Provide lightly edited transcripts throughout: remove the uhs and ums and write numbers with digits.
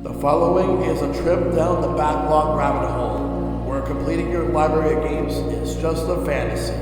The following is a trip down the backlog rabbit hole, where completing your library of games is just a fantasy.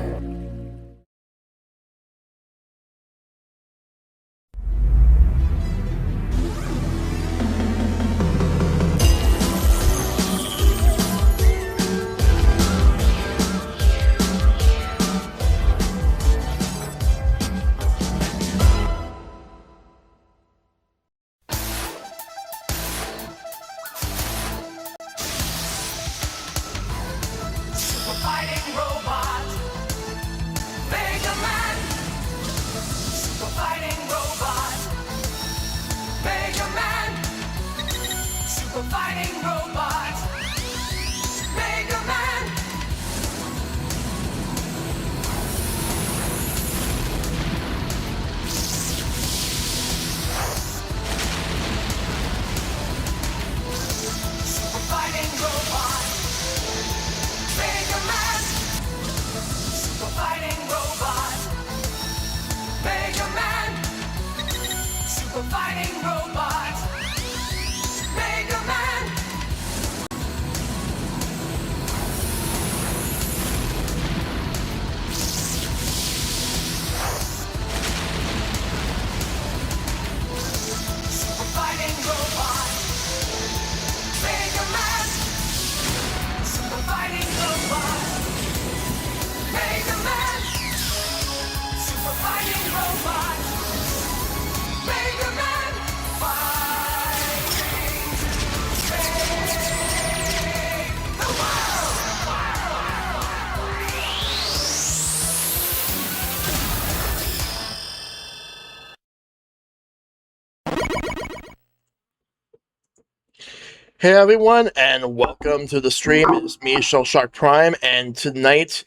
Hey everyone, and welcome to the stream. It's me, ShellshockPrime, and tonight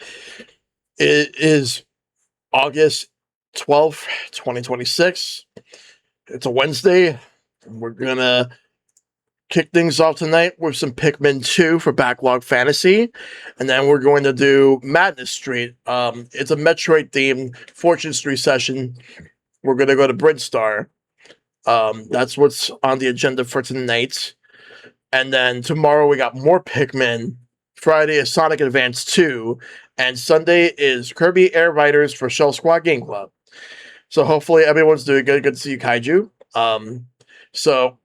it is August 12th, 2026. It's a Wednesday. We're gonna kick things off tonight with some Pikmin 2 for Backlog Fantasy, and then we're going to do Madness Street. It's a Metroid-themed Fortune Street session. We're gonna go to Bridstar. That's what's on the agenda for tonight. And then tomorrow we got more Pikmin. Friday is Sonic Advance 2. And Sunday is Kirby Air Riders for Shell Squad Game Club. So hopefully everyone's doing good. Good to see you, Kaiju. So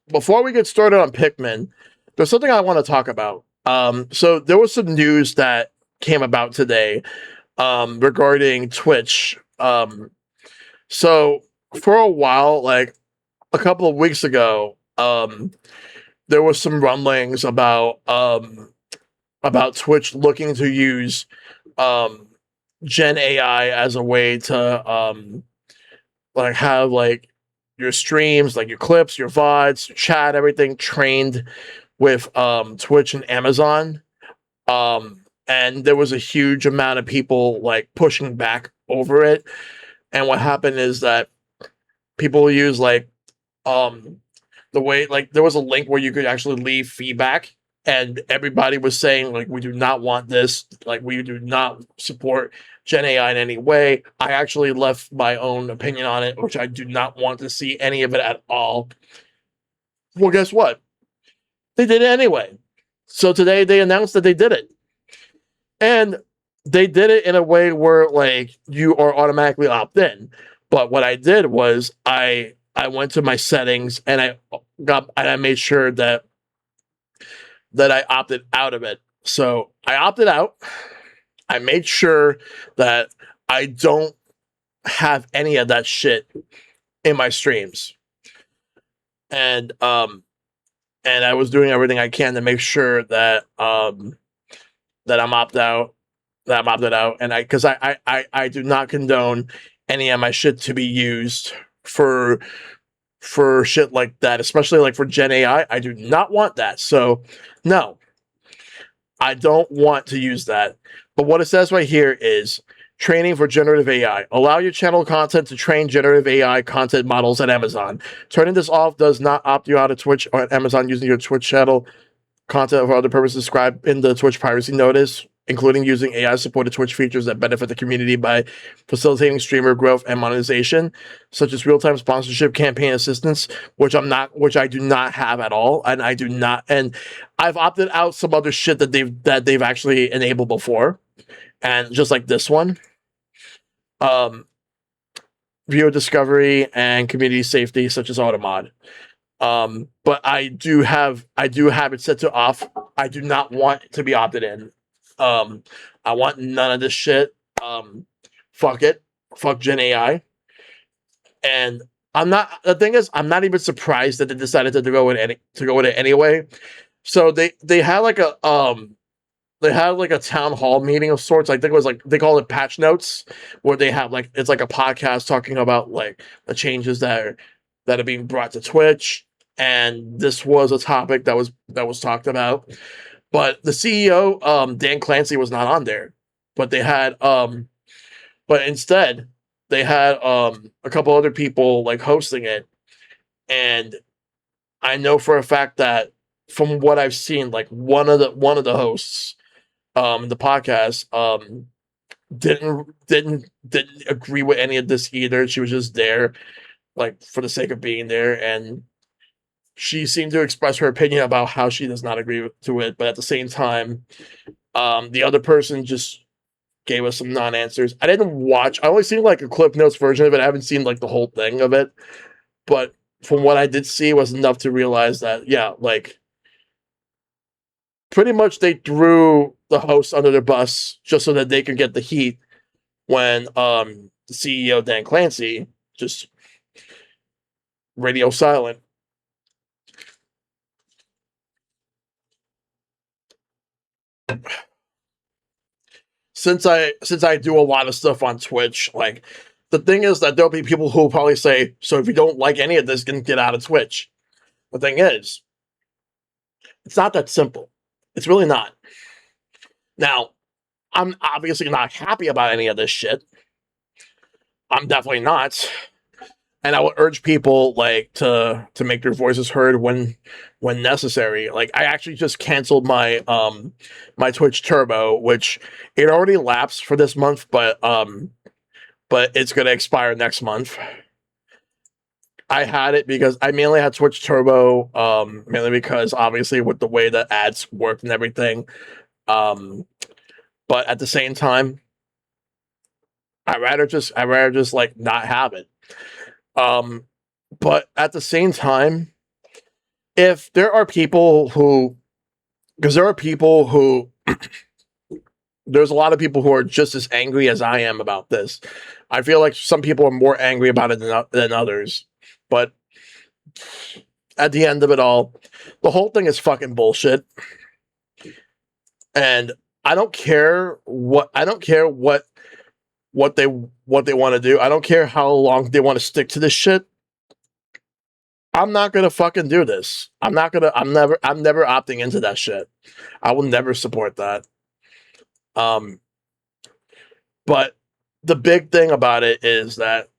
before we get started on Pikmin, there's something I want to talk about. So there was some news that came about today regarding Twitch. So for a while, like a couple of weeks ago, there was some rumblings about Twitch looking to use Gen AI as a way to like have like your streams, like your clips, your VODs, your chat, everything trained with Twitch and Amazon. And there was a huge amount of people like pushing back over it. And what happened is that people use like the way, like, there was a link where you could actually leave feedback, and everybody was saying, like, we do not want this, like, we do not support Gen AI in any way. I actually left my own opinion on it, which I do not want to see any of it at all. Well, guess what? They did it anyway. So today they announced that they did it. And they did it in a way where, like, you are automatically opt-in. But what I did was I went to my settings and I made sure that I opted out of it. So I opted out. I made sure that I don't have any of that shit in my streams. And I was doing everything I can to make sure that that I'm opted out, and because I do not condone any of my shit to be used for shit like that, especially like for Gen AI. I do not want that. So no, I don't want to use that. But what it says right here is training for generative AI. Allow your channel content to train generative AI content models at Amazon. Turning this off does not opt you out of Twitch or at Amazon using your Twitch channel content for other purposes described in the Twitch privacy notice. including using AI-supported Twitch features that benefit the community by facilitating streamer growth and monetization, such as real-time sponsorship campaign assistance, which I do not have at all, and I do not, and I've opted out some other shit that they've actually enabled before, and just like this one, um, viewer discovery and community safety, such as automod. But I do have it set to off. I do not want it to be opted in. I want none of this shit. Fuck it. Fuck Gen AI. And the thing is, I'm not even surprised that they decided to go with it anyway. So they had like a town hall meeting of sorts. I think it was like they call it patch notes, where they have like it's like a podcast talking about like the changes that are being brought to Twitch. And this was a topic that was talked about. But the CEO, Dan Clancy, was not on there. But they had but instead they had a couple other people like hosting it. And I know for a fact that from what I've seen, like one of the hosts the podcast didn't agree with any of this either. She was just there like for the sake of being there, and she seemed to express her opinion about how she does not agree to it, but at the same time, the other person just gave us some non-answers. I didn't watch. I only seen like a Clip Notes version of it. I haven't seen like the whole thing of it, but from what I did see was enough to realize that yeah, like pretty much they threw the host under the bus just so that they could get the heat when the CEO Dan Clancy just radio silent. Since I do a lot of stuff on Twitch, like the thing is that there'll be people who will probably say, so if you don't like any of this, then get out of Twitch. The thing is, it's not that simple. It's really not. Now, I'm obviously not happy about any of this shit. I'm definitely not. And I would urge people like to make their voices heard when necessary. Like I actually just canceled my Twitch Turbo, which it already lapsed for this month, but it's gonna expire next month. I had it because I mainly had Twitch Turbo, mainly because obviously with the way that ads worked and everything. Um, but at the same time, I'd rather just like not have it. Um, but at the same time, if there are people who, because there are people who, there's a lot of people who are just as angry as I am about this. I feel like some people are more angry about it than others. But at the end of it all, the whole thing is fucking bullshit. And I don't care what they want to do. I don't care how long they want to stick to this shit. I'm not gonna fucking do this. I'm never opting into that shit. I will never support that. Um, but the big thing about it is that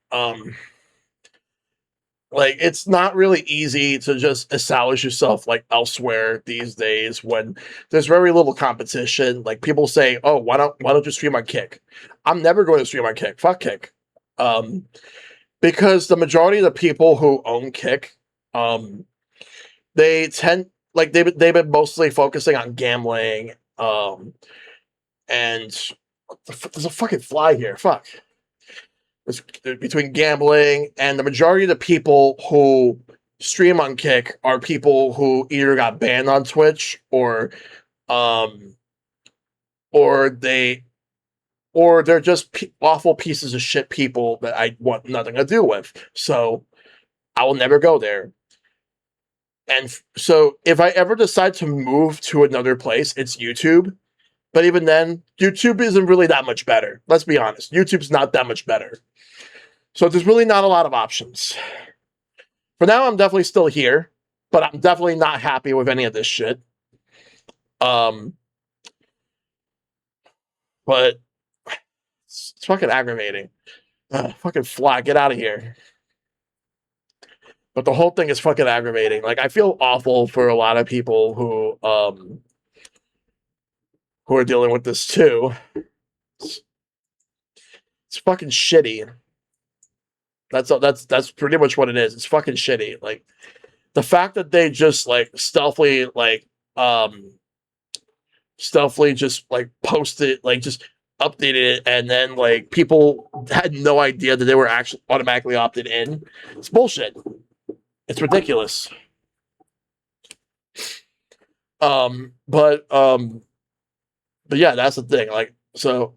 like it's not really easy to just establish yourself like elsewhere these days when there's very little competition. Like people say, "Oh, why don't you stream on Kick?" I'm never going to stream on Kick. Fuck Kick. Um, because the majority of the people who own Kick, um, they tend like they've been mostly focusing on gambling. And there's a fucking fly here. Fuck. It's between gambling and the majority of the people who stream on Kick are people who either got banned on Twitch um or they're just awful pieces of shit people that I want nothing to do with. So I will never go there. And so if I ever decide to move to another place, it's YouTube. But even then, YouTube isn't really that much better. Let's be honest. YouTube's not that much better. So there's really not a lot of options. For now, I'm definitely still here, but I'm definitely not happy with any of this shit. But it's fucking aggravating. Fucking fly, get out of here. But the whole thing is fucking aggravating. Like I feel awful for a lot of people who are dealing with this too. It's fucking shitty. That's pretty much what it is. It's fucking shitty. Like the fact that they just like stealthily just like posted, like just updated it, and then like people had no idea that they were actually automatically opted in. It's bullshit. It's ridiculous. But yeah, that's the thing. Like so,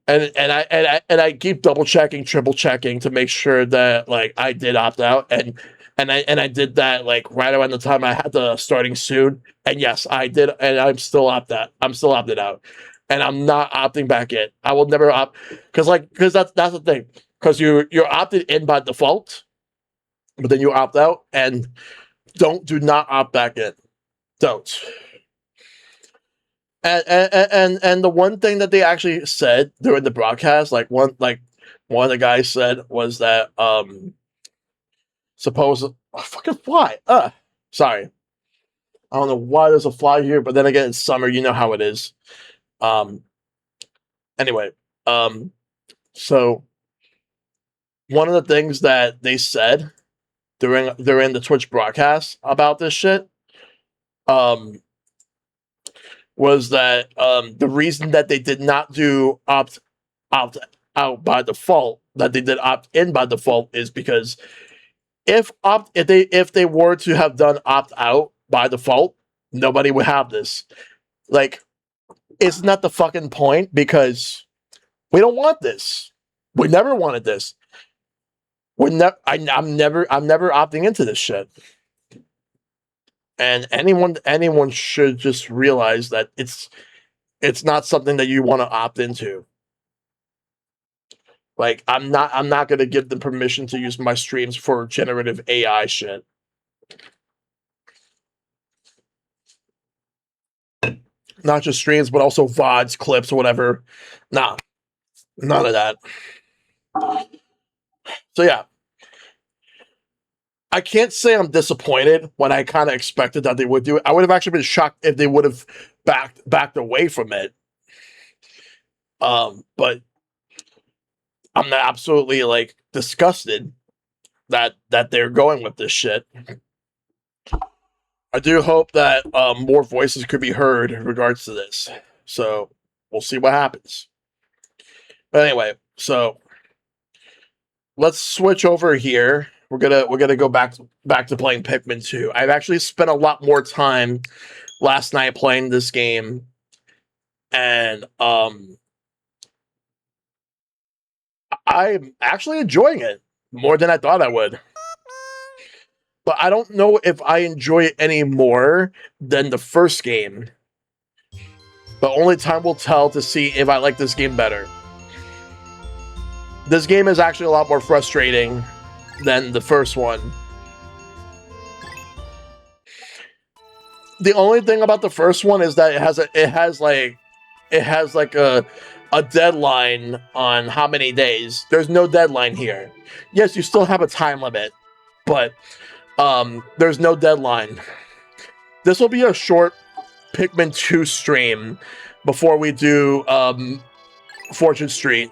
and I keep double checking, triple checking to make sure that like I did opt out, and I did that like right around the time I had the starting soon, and yes, I did, and I'm still opted out, and I'm not opting back in. I will never opt because that's the thing, because you're opted in by default, but then you opt out, and do not opt back in. Don't. And the one thing that they actually said during the broadcast, like one of the guys said, was that suppose fucking fly. Sorry. I don't know why there's a fly here, but then again, it's summer, you know how it is. Anyway, so one of the things that they said during the Twitch broadcast about this shit, was that the reason that they did not do opt out by default, that they did opt in by default, is because if they were to have done opt out by default, nobody would have this. Like, it's not the fucking point, because we don't want this. We never wanted this. I'm never opting into this shit. And anyone should just realize that it's not something that you want to opt into. Like, I'm not gonna give them permission to use my streams for generative AI shit. Not just streams, but also VODs, clips, or whatever. Nah, none of that. So yeah, I can't say I'm disappointed when I kind of expected that they would do it. I would have actually been shocked if they would have backed away from it. But I'm not absolutely like disgusted that they're going with this shit. I do hope that more voices could be heard in regards to this. So we'll see what happens. But anyway, so let's switch over here. We're gonna go back to playing Pikmin 2. I've actually spent a lot more time last night playing this game, and I'm actually enjoying it more than I thought I would. But I don't know if I enjoy it any more than the first game. But only time will tell to see if I like this game better. This game is actually a lot more frustrating than the first one. The only thing about the first one is that it has like a deadline on how many days. There's no deadline here. Yes, you still have a time limit, but there's no deadline. This will be a short Pikmin 2 stream before we do Fortune Street.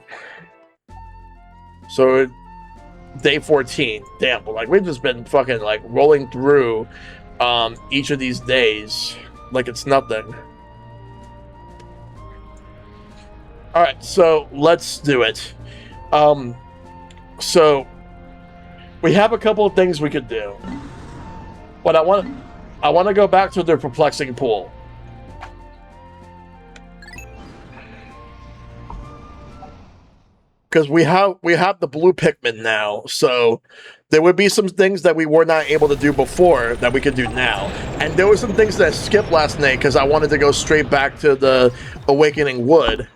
So day 14. Damn, like we've just been fucking like rolling through each of these days like it's nothing. All right, so let's do it. So we have a couple of things we could do, but I want to go back to the perplexing pool. Because we have the blue Pikmin now, so there would be some things that we were not able to do before that we could do now. And there were some things that I skipped last night because I wanted to go straight back to the Awakening Wood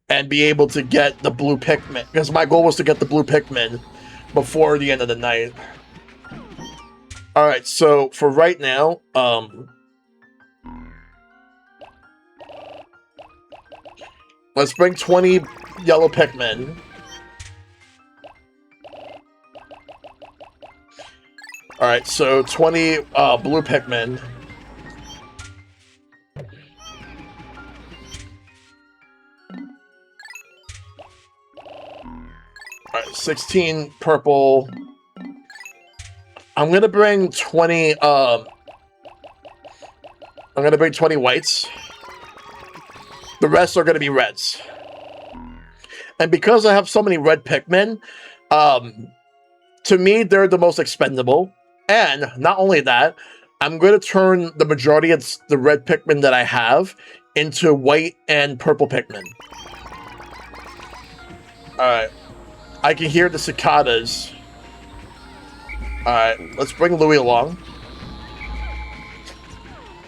and be able to get the blue Pikmin. Because my goal was to get the blue Pikmin before the end of the night. Alright, so for right now, let's bring 20 yellow Pikmin. Alright, so 20 blue Pikmin. 16 purple. I'm gonna bring 20. I'm gonna bring 20 whites. The rest are gonna be reds. And because I have so many red Pikmin, to me they're the most expendable. And not only that, I'm gonna turn the majority of the red Pikmin that I have into white and purple Pikmin. All right, I can hear the cicadas. All right, let's bring Louie along.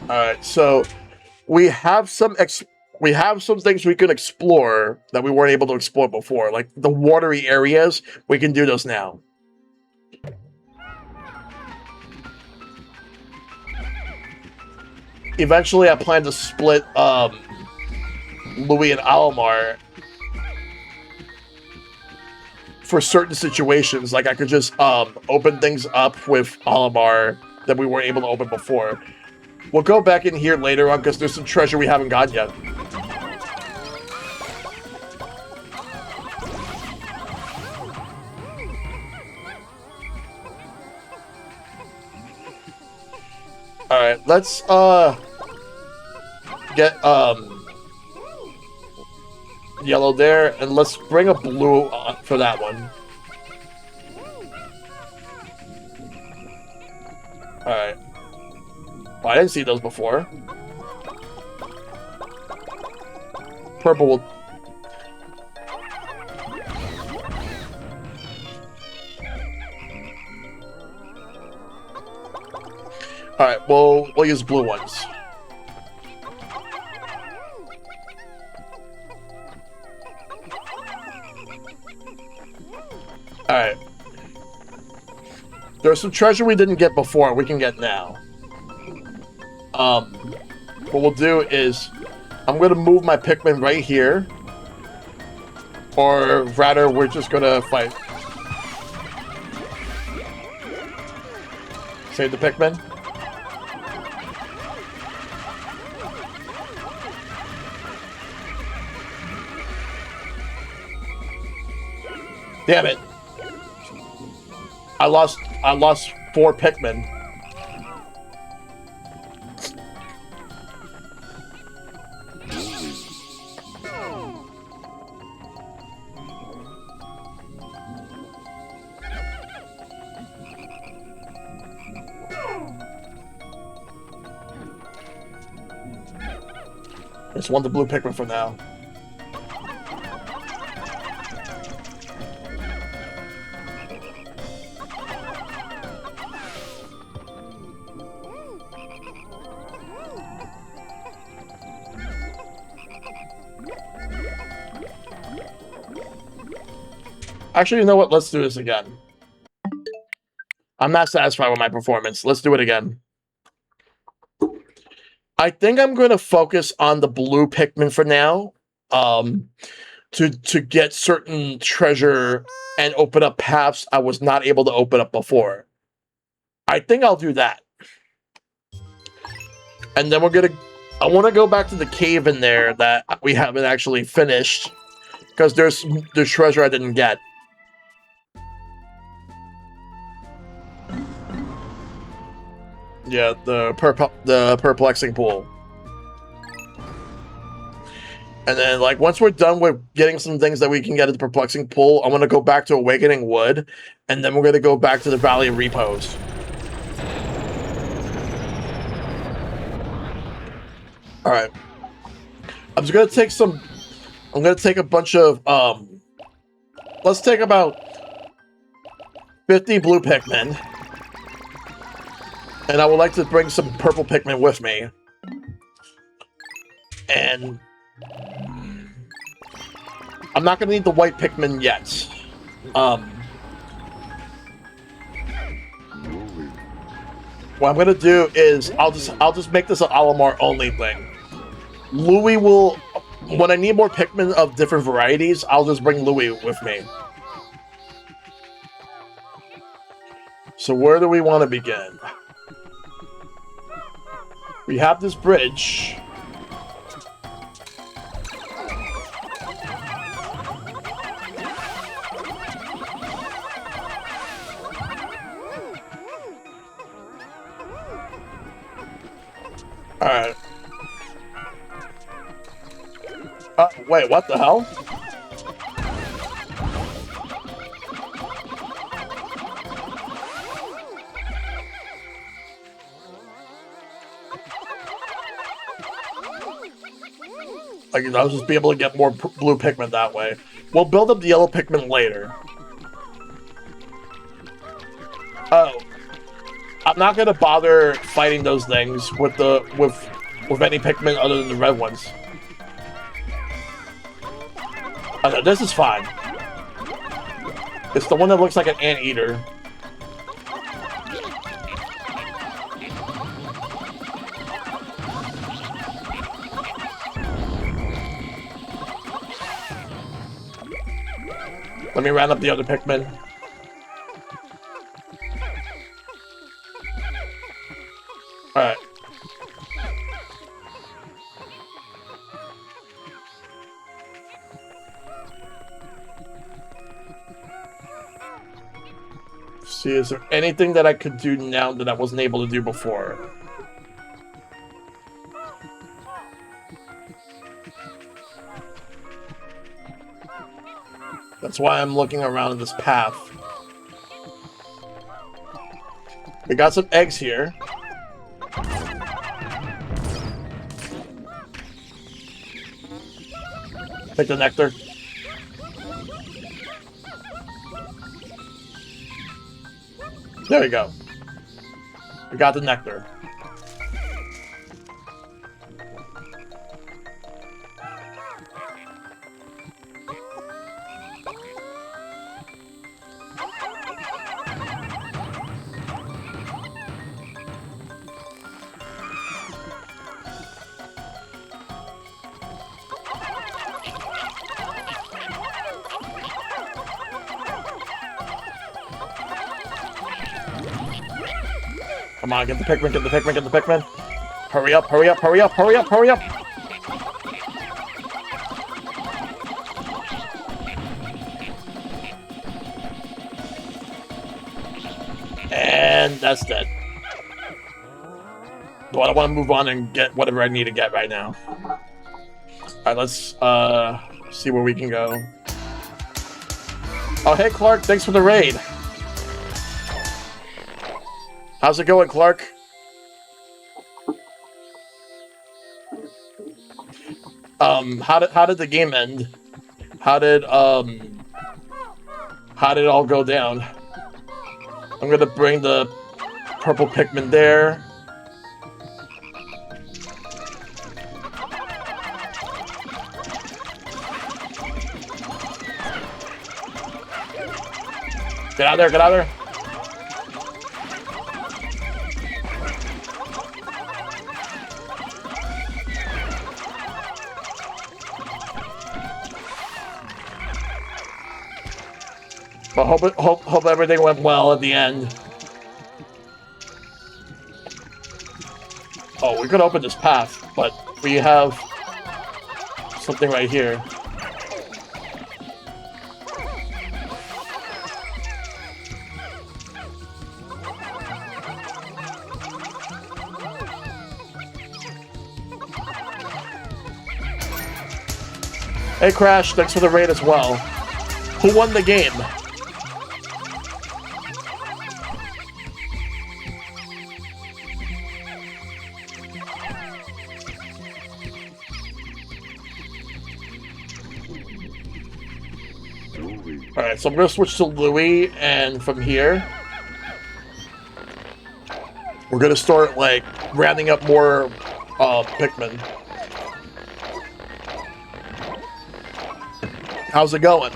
All right, so we have some things we can explore that we weren't able to explore before, like the watery areas. We can do those now. Eventually, I plan to split Louie and Alomar for certain situations. Like I could just open things up with Alomar that we weren't able to open before. We'll go back in here later on because there's some treasure we haven't gotten yet. All right, let's get yellow there, and let's bring a blue for that one. All right. Well, I didn't see those before. Purple will... Alright, we'll use blue ones. Alright. There's some treasure we didn't get before we can get now. What we'll do is I'm gonna move my Pikmin right here, or rather we're just gonna fight. Save the Pikmin. Damn it. I lost 4 Pikmin. I just want the blue Pikmin for now. Actually, you know what? Let's do this again. I'm not satisfied with my performance. Let's do it again. I think I'm going to focus on the blue Pikmin for now, to get certain treasure and open up paths I was not able to open up before. I think I'll do that. And then I want to go back to the cave in there that we haven't actually finished, because there's treasure I didn't get. Yeah, the perplexing pool. And then, like, once we're done with getting some things that we can get at the perplexing pool, I'm going to go back to Awakening Wood, and then we're going to go back to the Valley of Repose. Alright. I'm just going to take I'm going to take a bunch of, let's take about 50 blue Pikmin. And I would like to bring some purple Pikmin with me. And I'm not going to need the white Pikmin yet. What I'm going to do is I'll just make this an Alomar only thing. Louie will... When I need more Pikmin of different varieties, I'll just bring Louie with me. So where do we want to begin? We have this bridge. Alright. Wait, what the hell? Like, I'll just be able to get more blue Pikmin that way. We'll build up the yellow Pikmin later. Oh. I'm not gonna bother fighting those things with any Pikmin other than the red ones. Oh, no, this is fine. It's the one that looks like an anteater. Let me round up the other Pikmin. Alright. See, is there anything that I could do now that I wasn't able to do before? That's why I'm looking around this path. We got some eggs here. Take the nectar. There we go. We got the nectar. Come on, get the Pikmin, get the Pikmin, get the Pikmin. Hurry up, hurry up, hurry up, hurry up, hurry up! And that's dead. So I want to move on and get whatever I need to get right now. Alright, let's see where we can go. Oh, hey Clark, thanks for the raid. How's it going, Clark? How did the game end? How did it all go down? I'm gonna bring the purple Pikmin there. Get out of there, get out of there. But hope everything went well at the end. Oh, we could open this path, but we have something right here. Hey Crash, thanks for the raid as well. Who won the game? Alright, so I'm going to switch to Louie, and from here, we're going to start, like, rounding up more Pikmin. How's it going?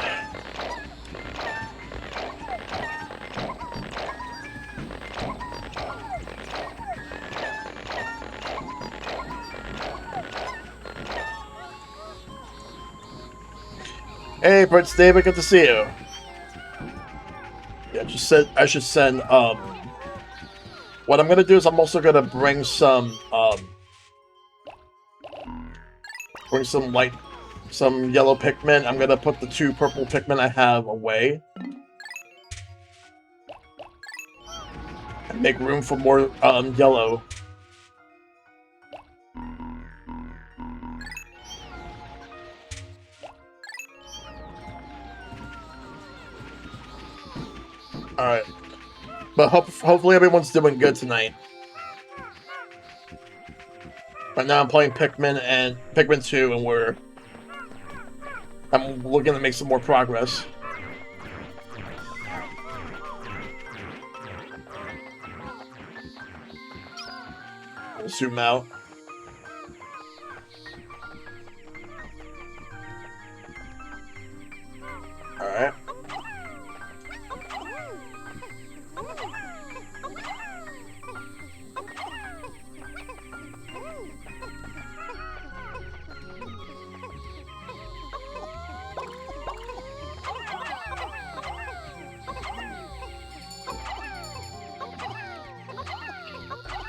Hey, Prince David, good to see you. Yeah, I should send, what I'm gonna do is I'm also gonna bring some yellow Pikmin. I'm gonna put the 2 purple Pikmin I have away. And make room for more, yellow. Alright. But hopefully everyone's doing good tonight. Right now I'm playing Pikmin 2 and I'm looking to make some more progress. Zoom out. Alright.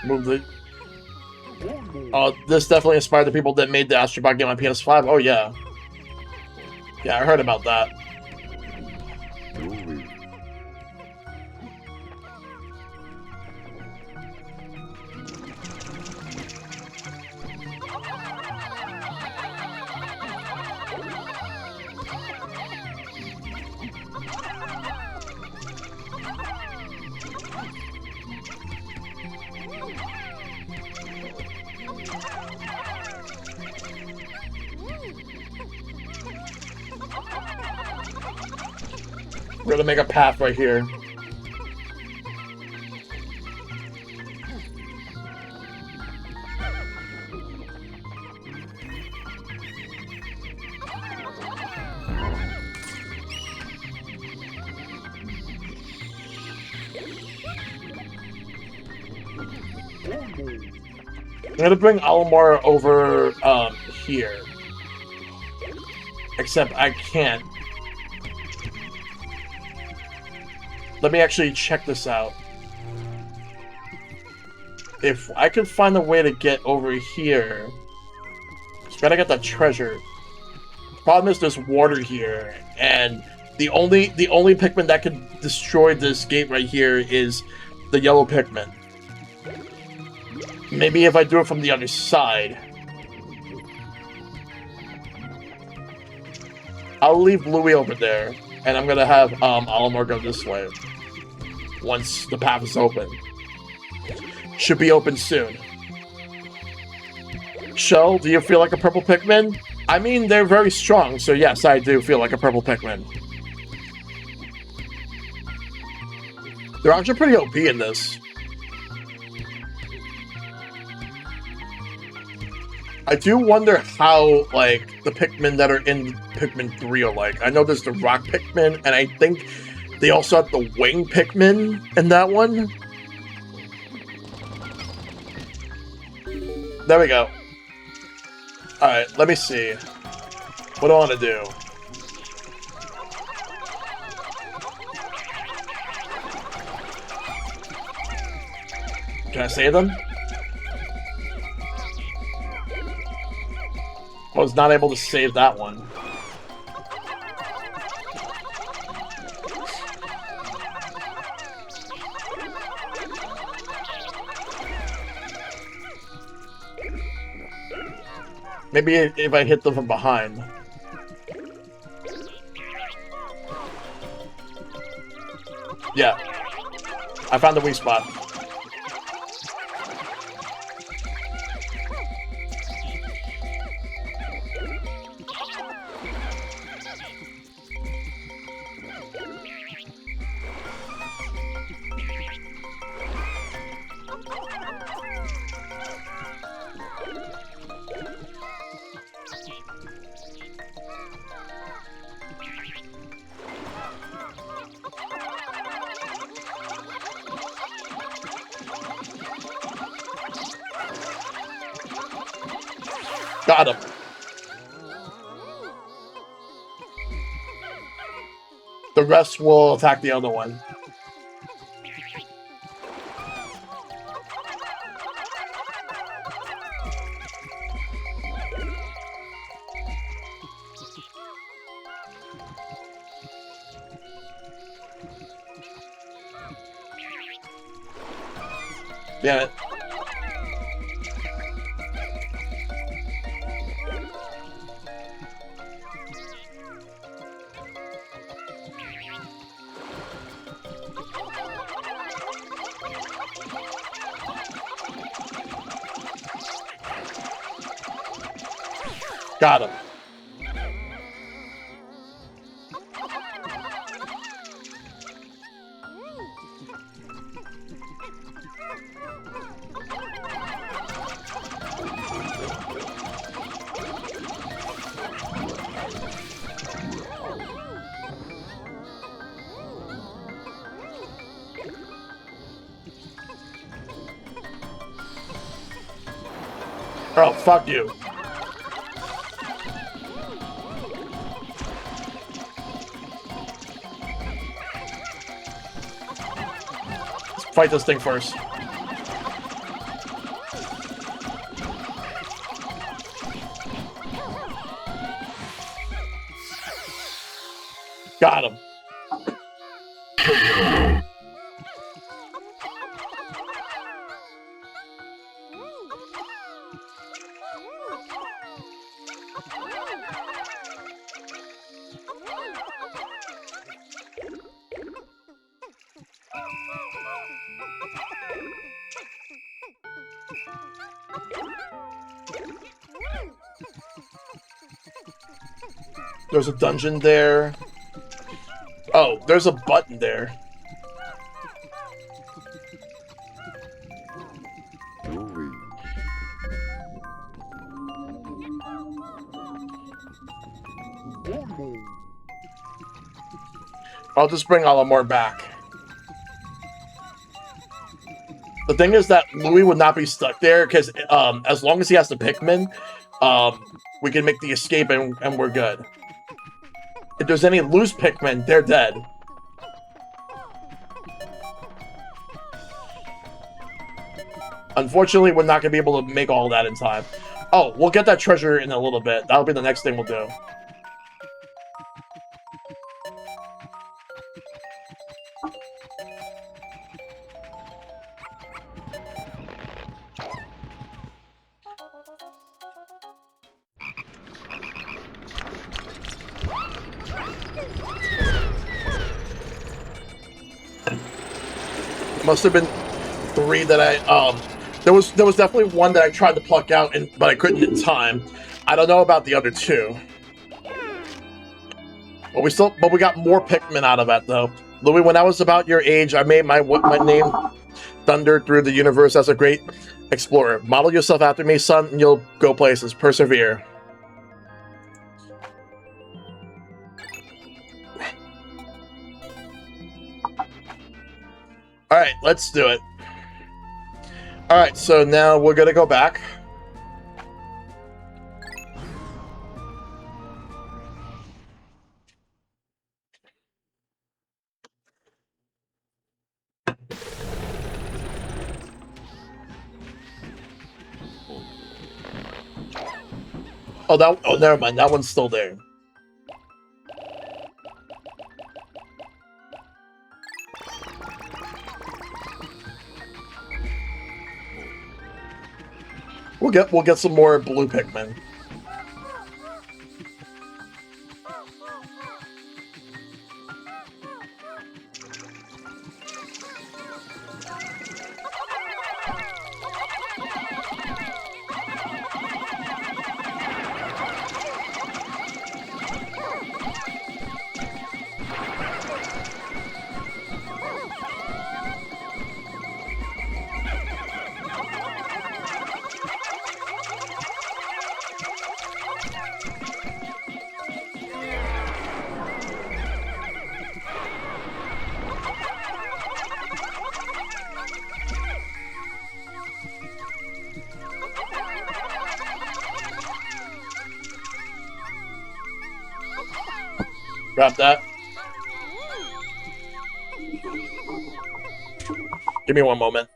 Move the... Oh, this definitely inspired the people that made the Astro Bot game on PS5. Oh, yeah. Yeah, I heard about that. We're gonna make a path right here. I'm gonna bring Alamar over here. Except I can't. Let me actually check this out. If I could find a way to get over here, just gotta get that treasure. Problem is there's water here, and the only Pikmin that can destroy this gate right here is the yellow Pikmin. Maybe if I do it from the other side. I'll leave Bluey over there, and I'm gonna have Alamar go this way. Once the path is open. Should be open soon. Shell, do you feel like a purple Pikmin? I mean, they're very strong, so yes, I do feel like a purple Pikmin. They're actually pretty OP in this. I do wonder how, like, the Pikmin that are in Pikmin 3 are like. I know there's the rock Pikmin, and I think they also have the wing Pikmin in that one. There we go. Alright, let me see. What do I want to do? Can I save them? I was not able to save that one. Maybe if I hit them from behind. Yeah. I found the weak spot. Got him. The rest will attack the other one. Yeah. Got him. Oh, fuck you. Let's fight this thing first. Got him. There's a dungeon there. Oh, there's a button there. I'll just bring Alamore back. The thing is that Louis would not be stuck there because as long as he has the Pikmin, we can make the escape and we're good. If there's any loose Pikmin, they're dead. Unfortunately, we're not going to be able to make all that in time. Oh, we'll get that treasure in a little bit. That'll be the next thing we'll do. Must have been 3 that I there was definitely one that I tried to pluck out but I couldn't in time. I don't know about the other 2. But we got more Pikmin out of that though. Louis, when I was about your age, I made my name thunder through the universe as a great explorer. Model yourself after me, son, and you'll go places. Persevere. Alright, let's do it. Alright, so now we're gonna go back. Oh, never mind. That one's still there. We'll get some more blue Pikmin. Grab that. Give me one moment.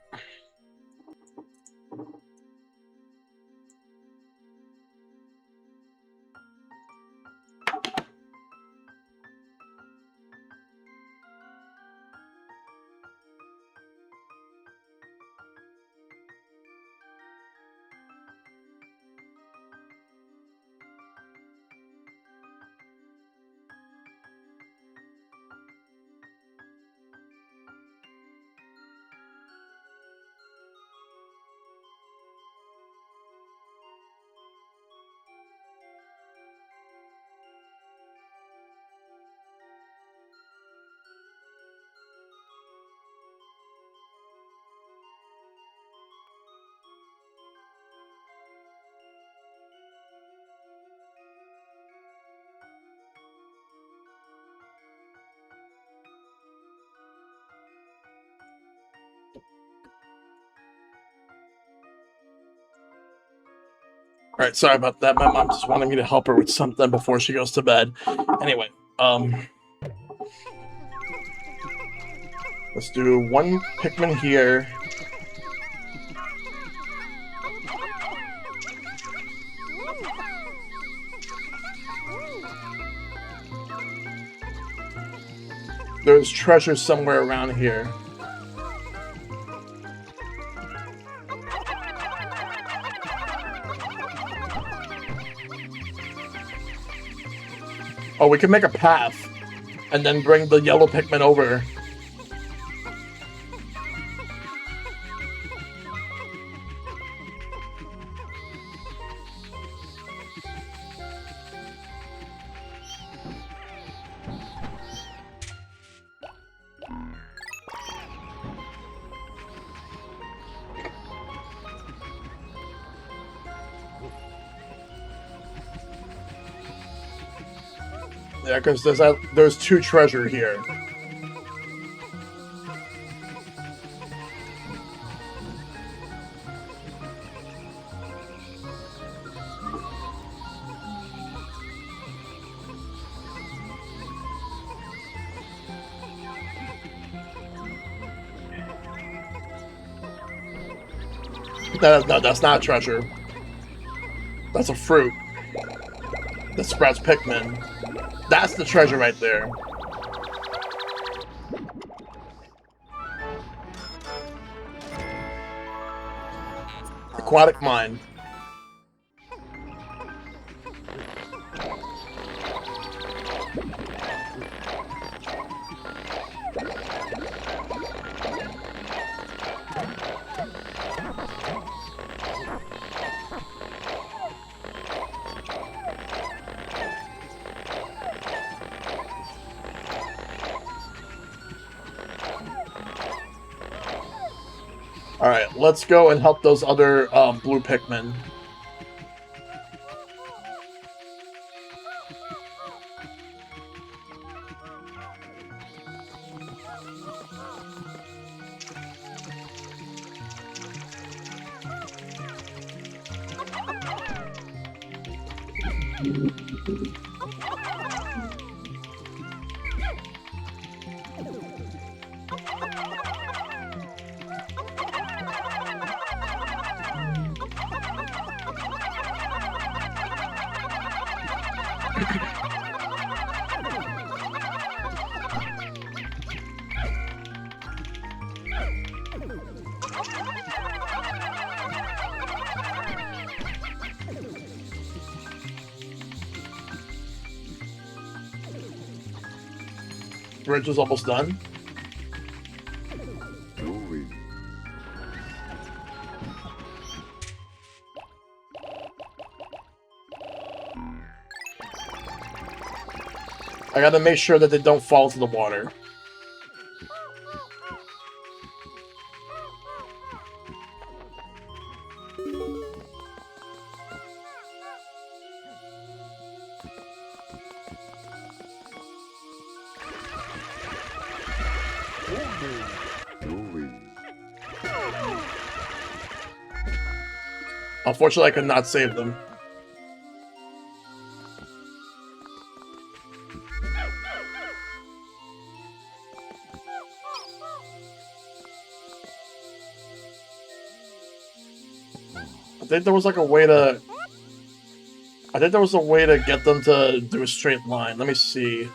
Alright, sorry about that. My mom just wanted me to help her with something before she goes to bed. Anyway, let's do one Pikmin here. There's treasure somewhere around here. Oh, we can make a path and then bring the yellow Pikmin over. Yeah, because there's two treasure here. No, that's not a treasure. That's a fruit. That sprouts Pikmin. That's the treasure right there. Aquatic mine. Alright, let's go and help those other blue Pikmin. Bridge is almost done. I gotta make sure that they don't fall into the water. Unfortunately, I could not save them. I think there was like a way to... I think there was a way to get them to do a straight line. Let me see.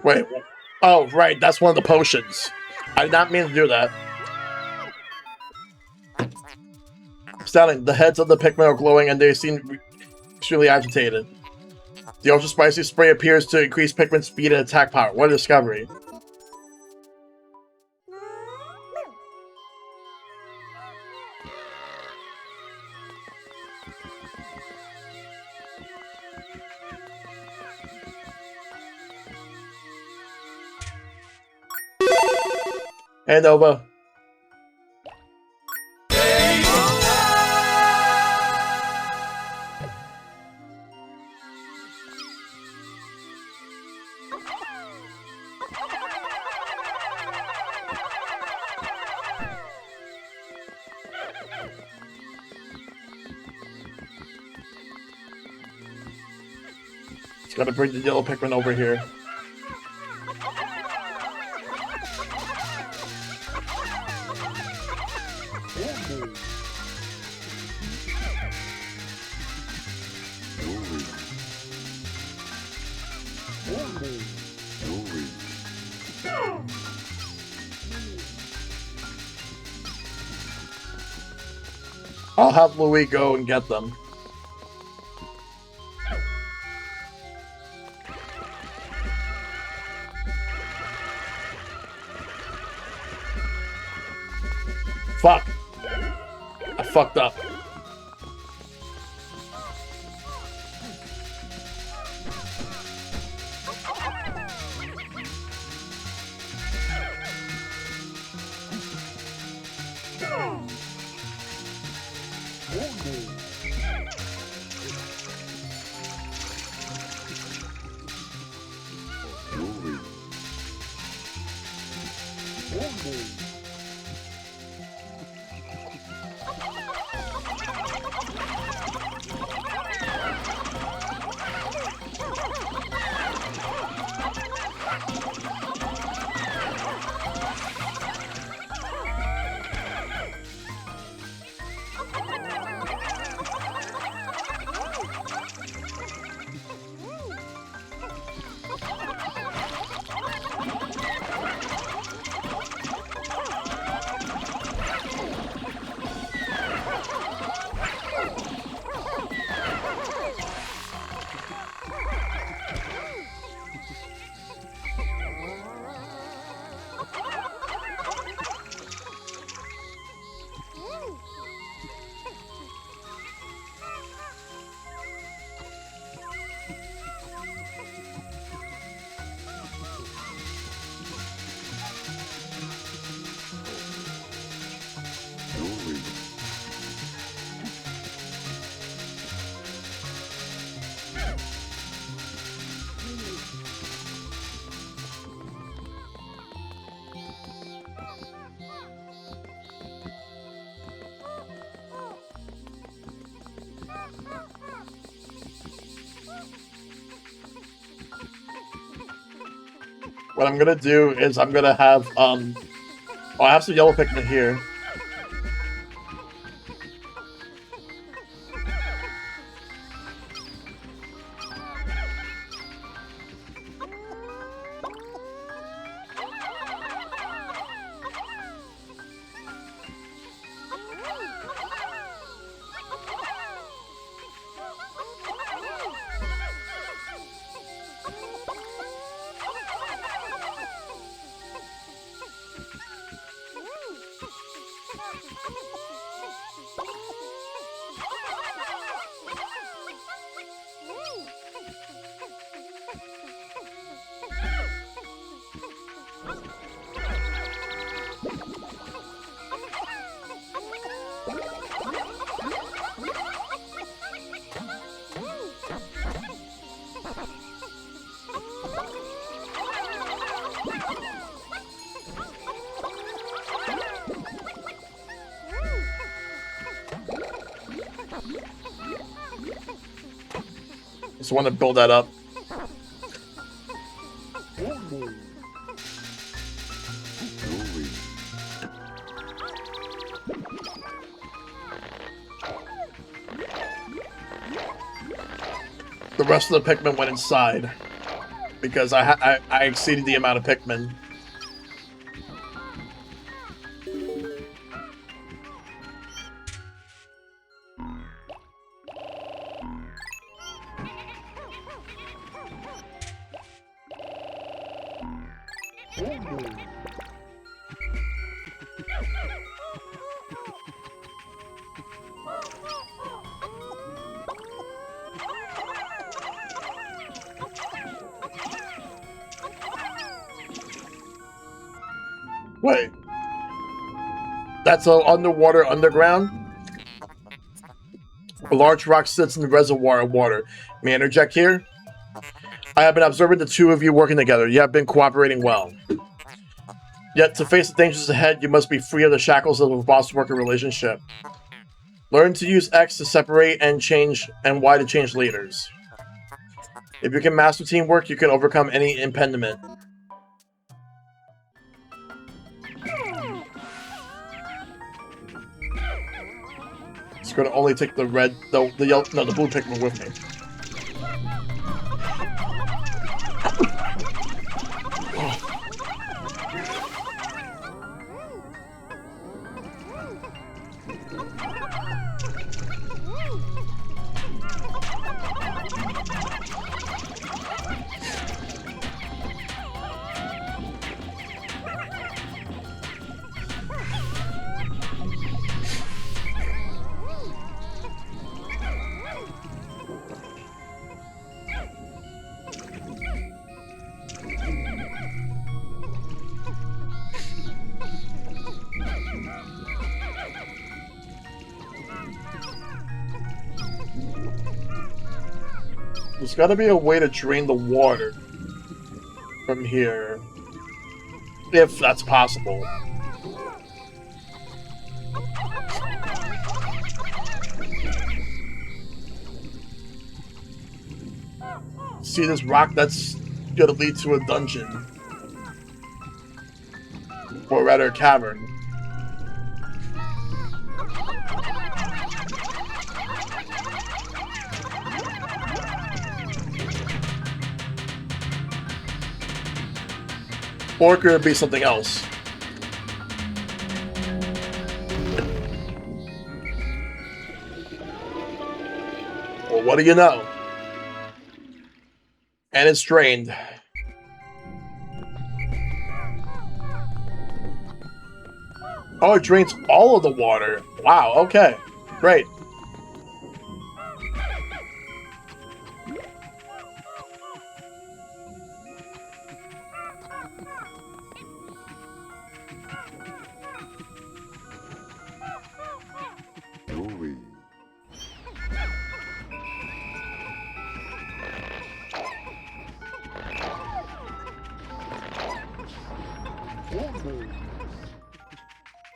Wait. Oh, right. That's one of the potions. I did not mean to do that. Styling, the heads of the Pikmin are glowing and they seem extremely agitated. The ultra spicy spray appears to increase Pikmin's speed and attack power. What a discovery. Hey, Nova. Gotta bring the yellow Pikmin over here. I'll have Louis go and get them. Fuck. I fucked up. What I'm gonna do is I'm gonna have I have some yellow Pikmin here. Just want to build that up. The rest of the Pikmin went inside because I exceeded the amount of Pikmin. Wait. That's underwater, underground? A large rock sits in the reservoir of water. May I interject here? I have been observing the two of you working together. You have been cooperating well. Yet, to face the dangers ahead, you must be free of the shackles of a boss-worker relationship. Learn to use X to separate and change, and Y to change leaders. If you can master teamwork, you can overcome any impediment. It's going to only take the red, the yellow, no, the blue Pikmin with me. There's got to be a way to drain the water from here, if that's possible. See this rock? That's gonna lead to a dungeon, or rather a cavern. Or could it be something else? Well, what do you know? And it's drained. Oh, it drains all of the water. Wow, okay. Great.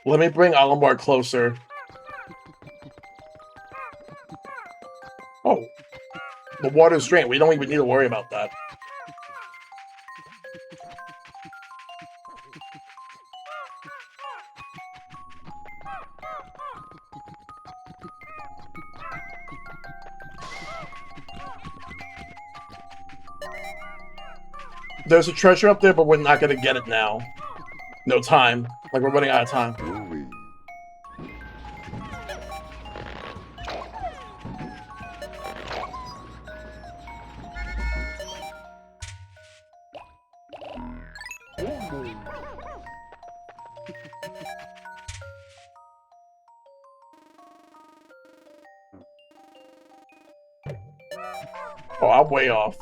Let me bring Olimar closer. Oh, the water's drained. We don't even need to worry about that. There's a treasure up there, but we're not going to get it now. No time. Like, we're running out of time. Oh, I'm way off.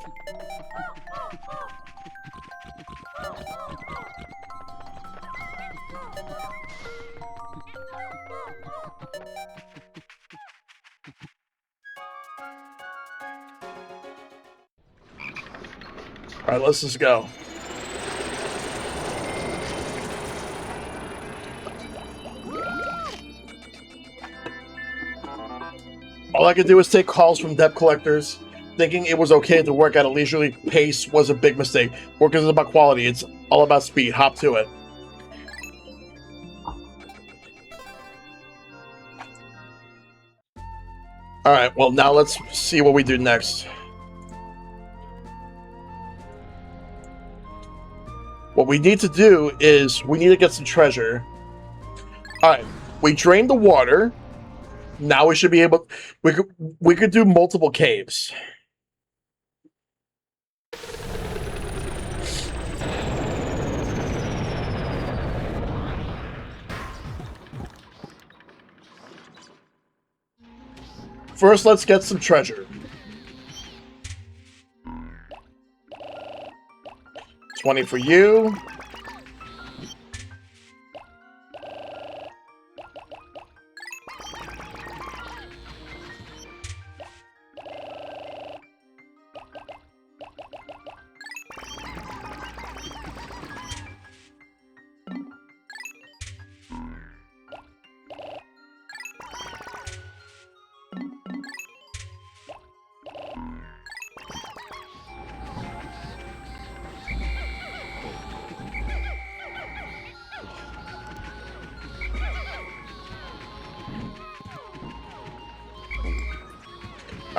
Alright, let's just go. All I could do is take calls from debt collectors. Thinking it was okay to work at a leisurely pace was a big mistake. Work isn't about quality, it's all about speed. Hop to it. Alright, well now let's see what we do next. What we need to do is we need to get some treasure. Alright, we drained the water. Now we should be able... We could do multiple caves. First, let's get some treasure. 20 for you.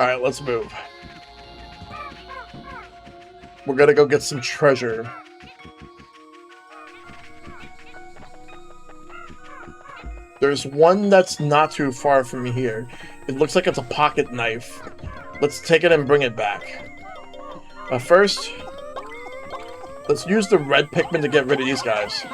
Alright, let's move. We're gonna go get some treasure. There's one that's not too far from here. It looks like it's a pocket knife. Let's take it and bring it back. First, let's use the red Pikmin to get rid of these guys.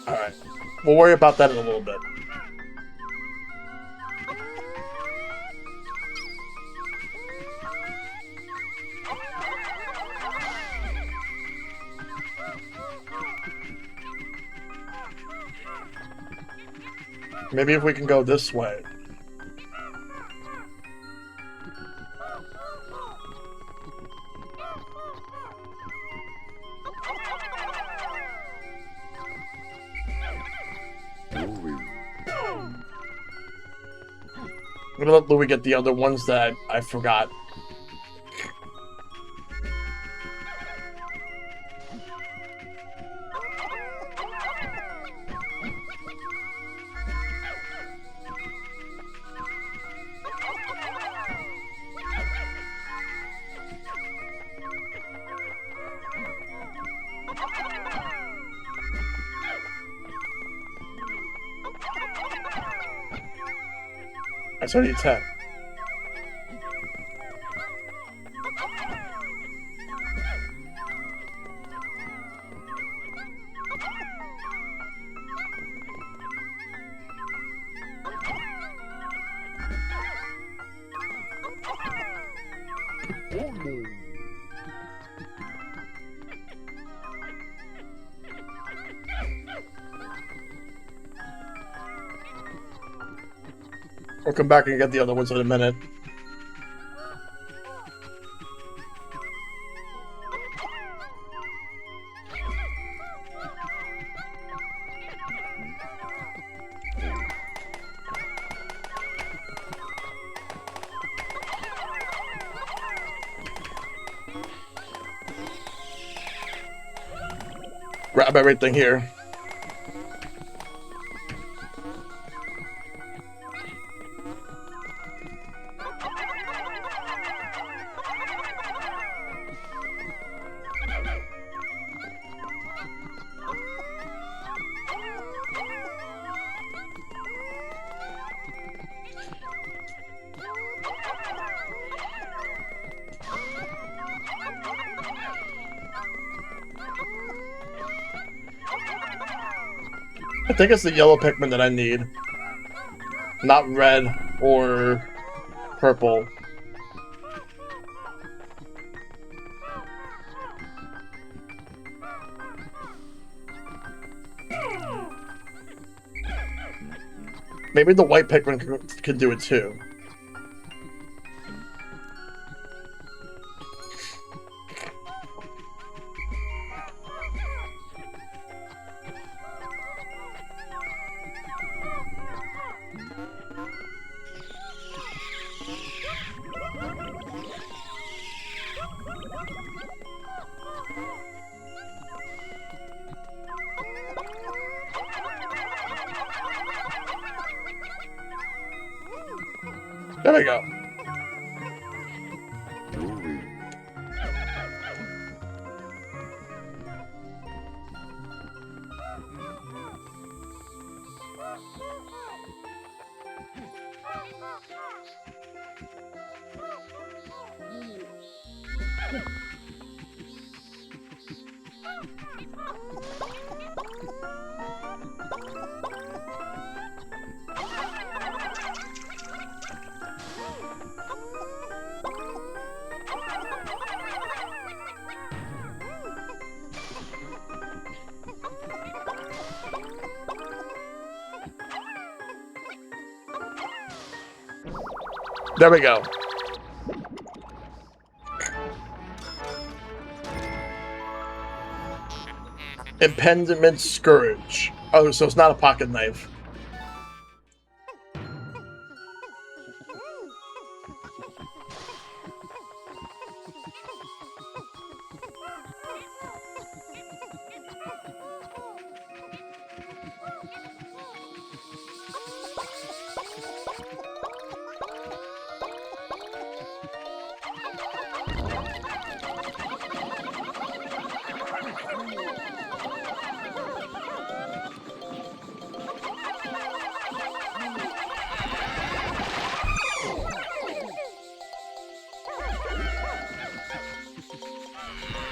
Alright. We'll worry about that in a little bit. Maybe if we can go this way. I'm gonna let Louie get the other ones that I forgot. It's already 10. We'll come back and get the other ones in a minute. Grab everything here. I think it's the yellow Pikmin that I need. Not red or purple. Maybe the white Pikmin can do it too. There we go. There we go. Impediment Scourge. Oh, so it's not a pocket knife.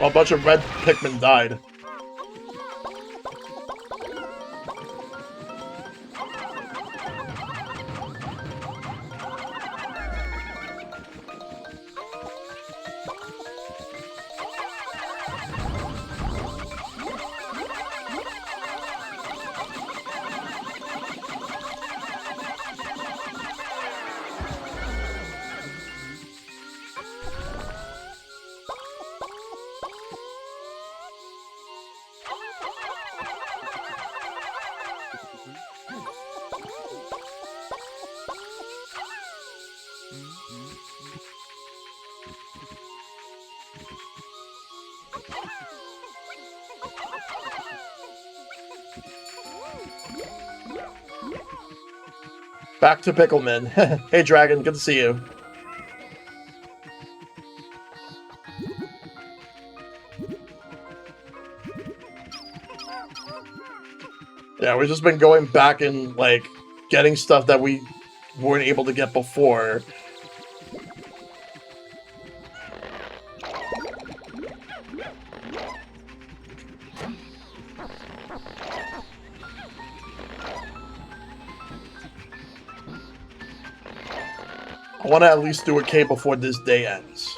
A bunch of red Pikmin died. Back to Pickleman. Hey, Dragon, good to see you. Yeah, we've just been going back and, like, getting stuff that we weren't able to get before. I want to at least do a K before this day ends.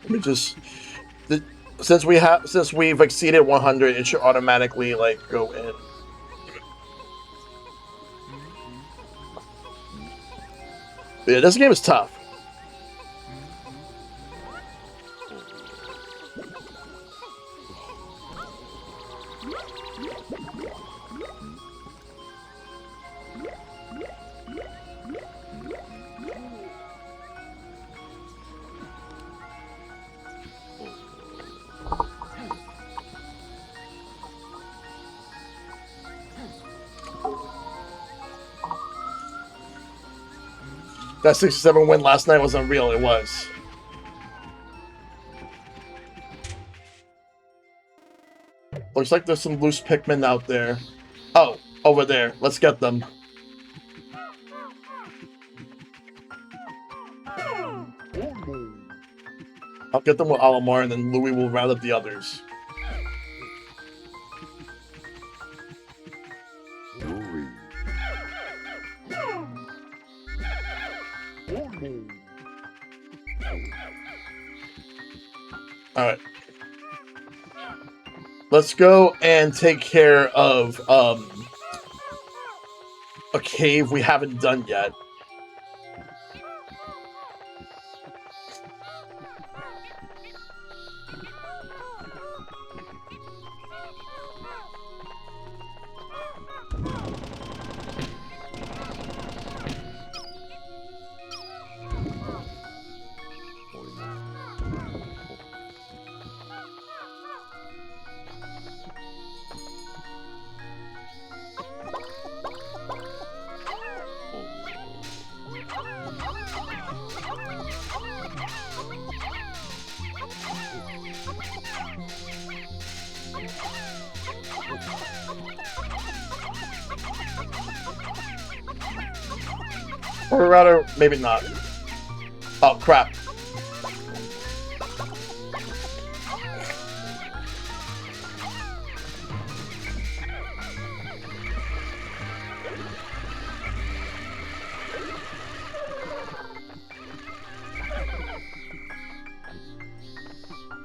Let me just... Since we've exceeded 100, it should automatically, like, go in. Yeah, this game is tough. That 67 win last night was unreal, it was. Looks like there's some loose Pikmin out there. Oh, over there. Let's get them. I'll get them with Alamar, and then Louie will round up the others. Alright. Let's go and take care of a cave we haven't done yet. Or rather, maybe not. Oh, crap.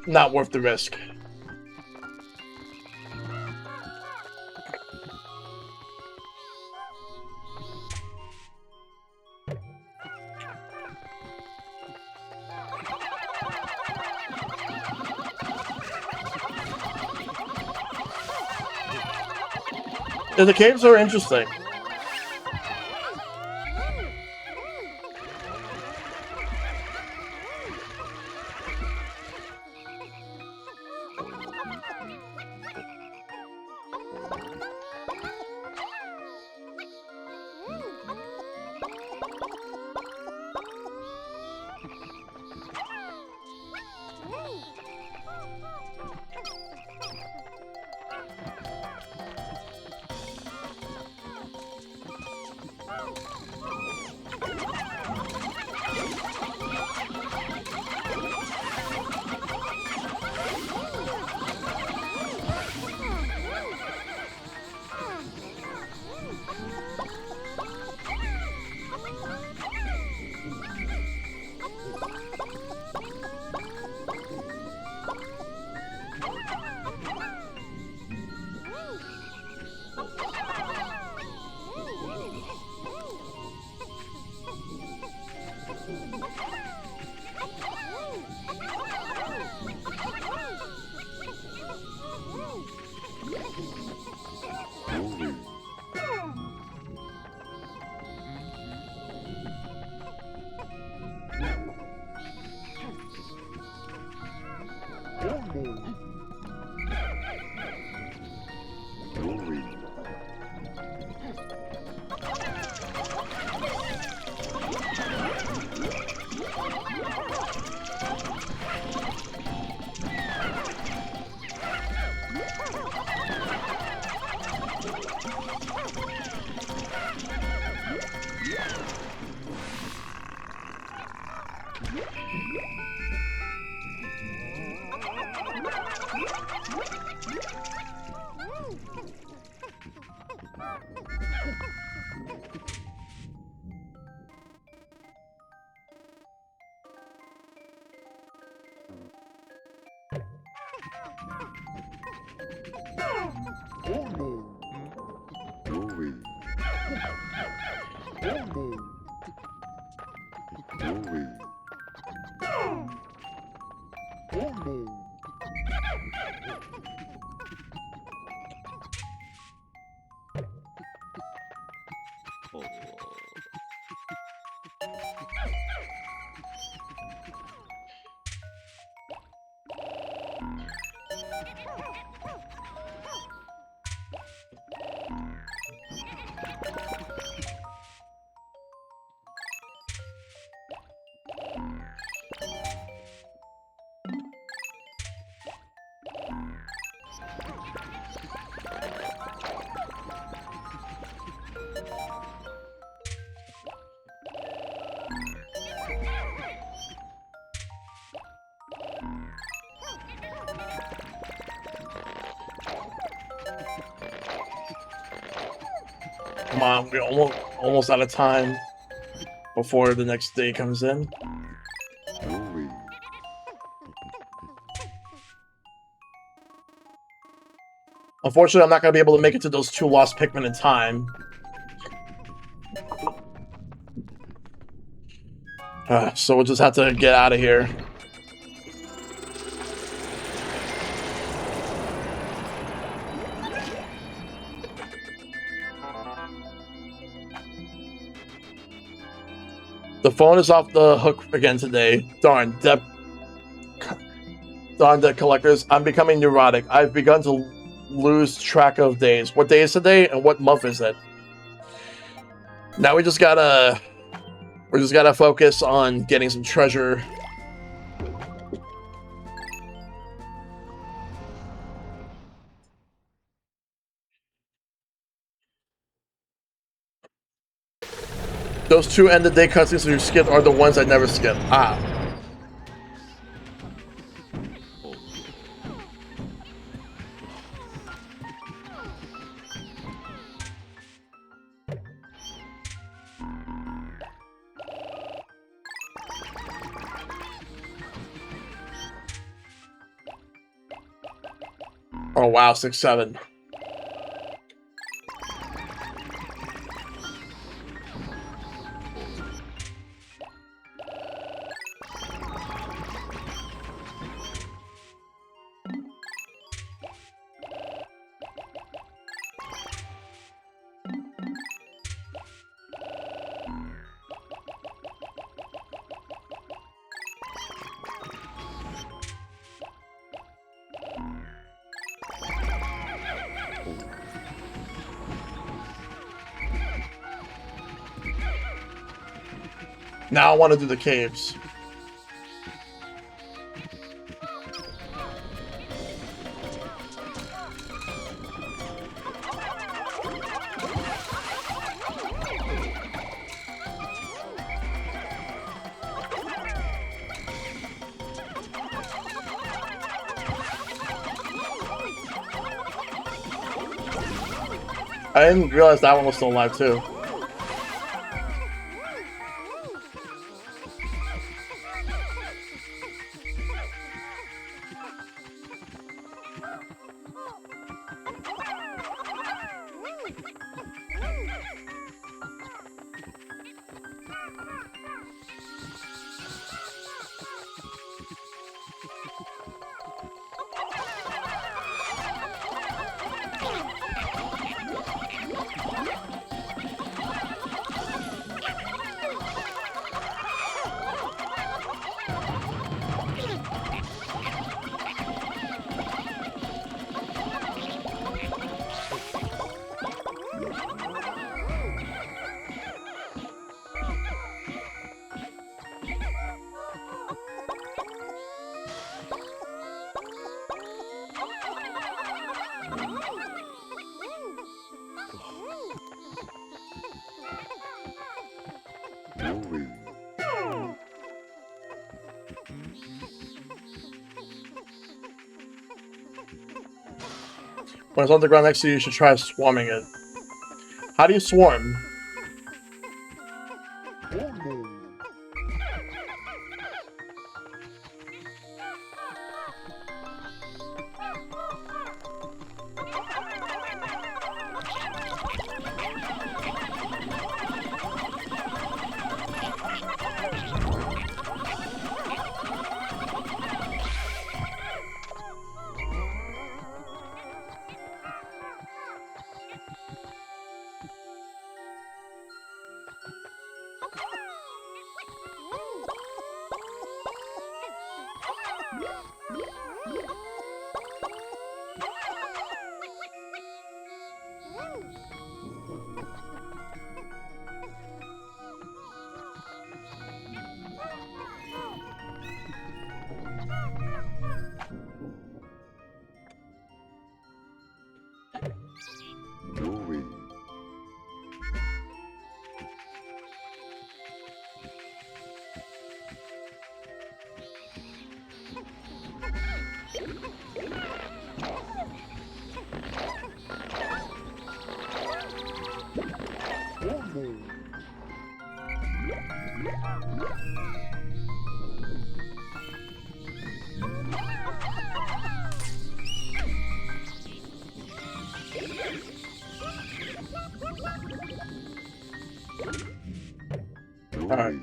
Not worth the risk. Yeah, the caves are interesting. Come on, we're almost out of time before the next day comes in. Unfortunately, I'm not going to be able to make it to those 2 lost Pikmin in time. So we'll just have to get out of here. The phone is off the hook again today. Darn, debt collectors. I'm becoming neurotic. I've begun to lose track of days. What day is today and what month is it? Now we just gotta focus on getting some treasure. Those 2 end of day cutscenes you skipped are the ones I never skip. Ah. Oh wow, 6-7. Now I want to do the caves. I didn't realize that one was still alive too. When it's on the ground next to you, you should try swarming it. How do you swarm? Alright.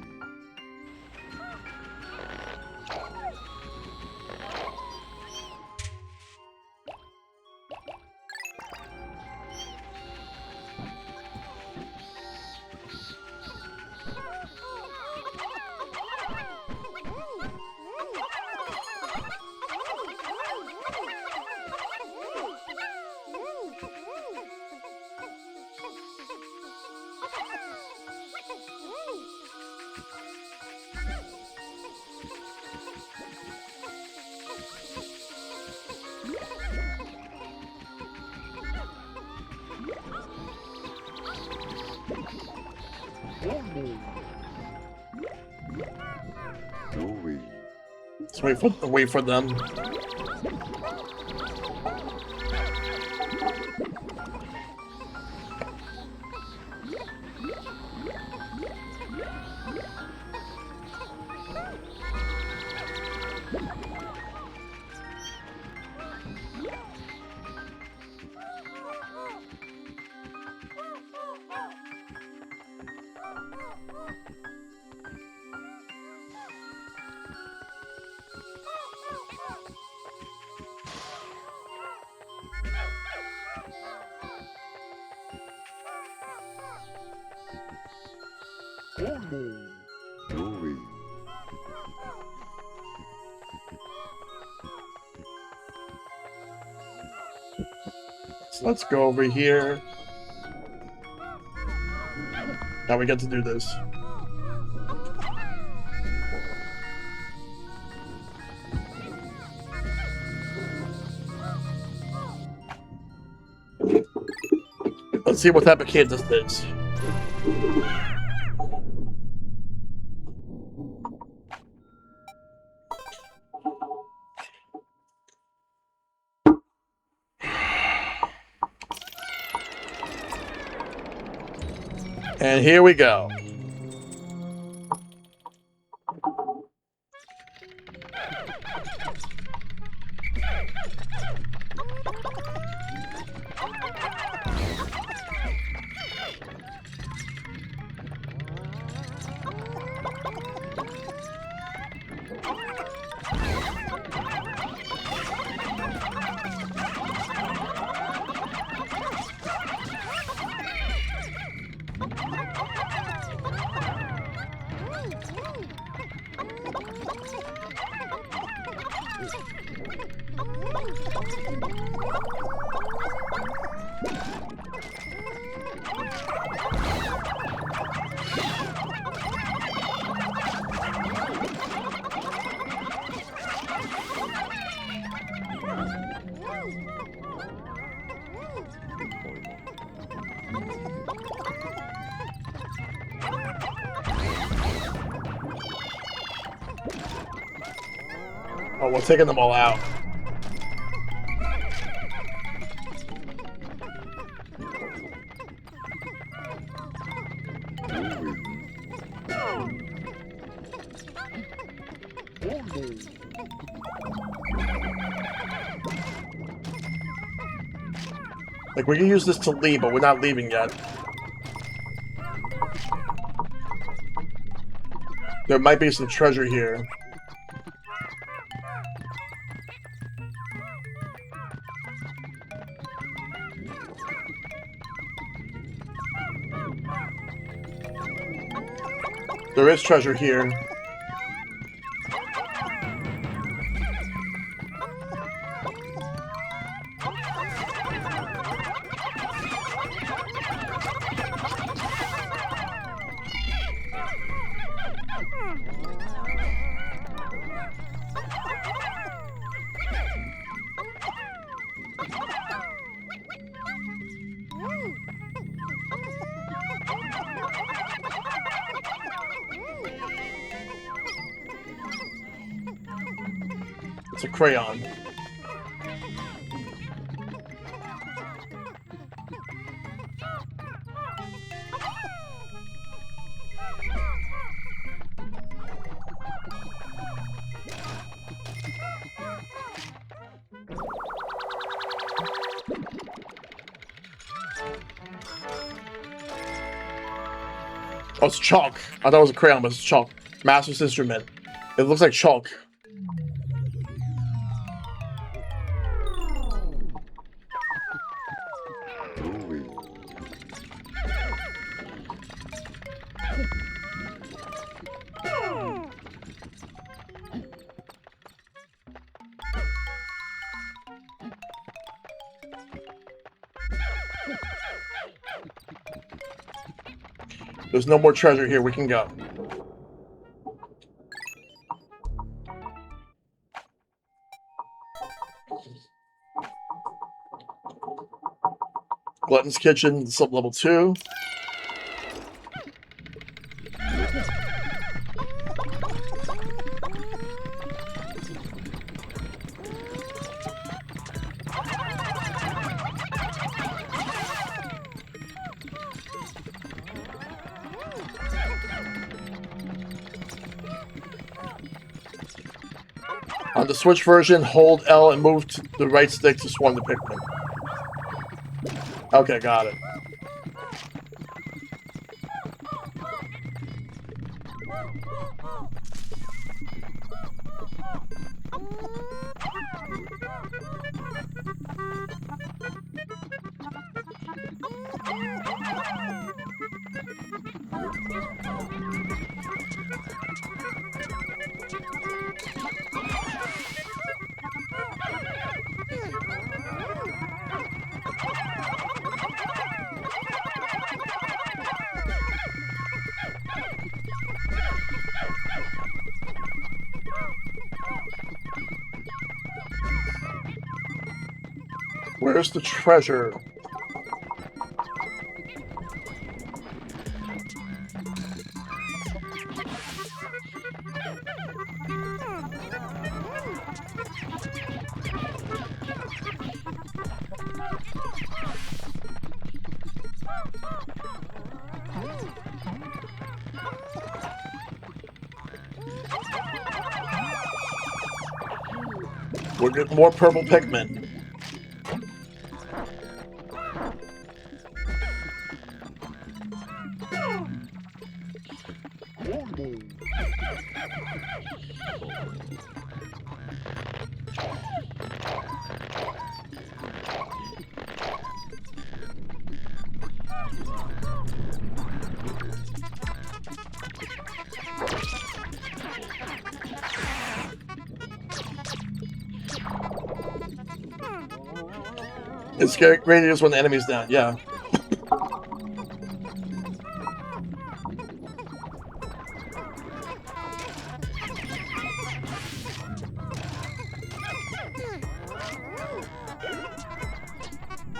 Let's wait for them. So let's go over here. Now we get to do this. Let's see what type of kid this is. And here we go. Oh, we're taking them all out. Like, we can use this to leave, but we're not leaving yet. There might be some treasure here. There is treasure here. It's a crayon. Oh, it's chalk. I thought it was a crayon, but it's chalk. Master's instrument. It looks like chalk. There's no more treasure here. We can go. Glutton's Kitchen, sub-level 2. On the Switch version, hold L and move to the right stick to swarm the Pikmin. Okay, got it. Where's the treasure? We're getting more purple Pikmin. It's great just when the enemy's down, yeah.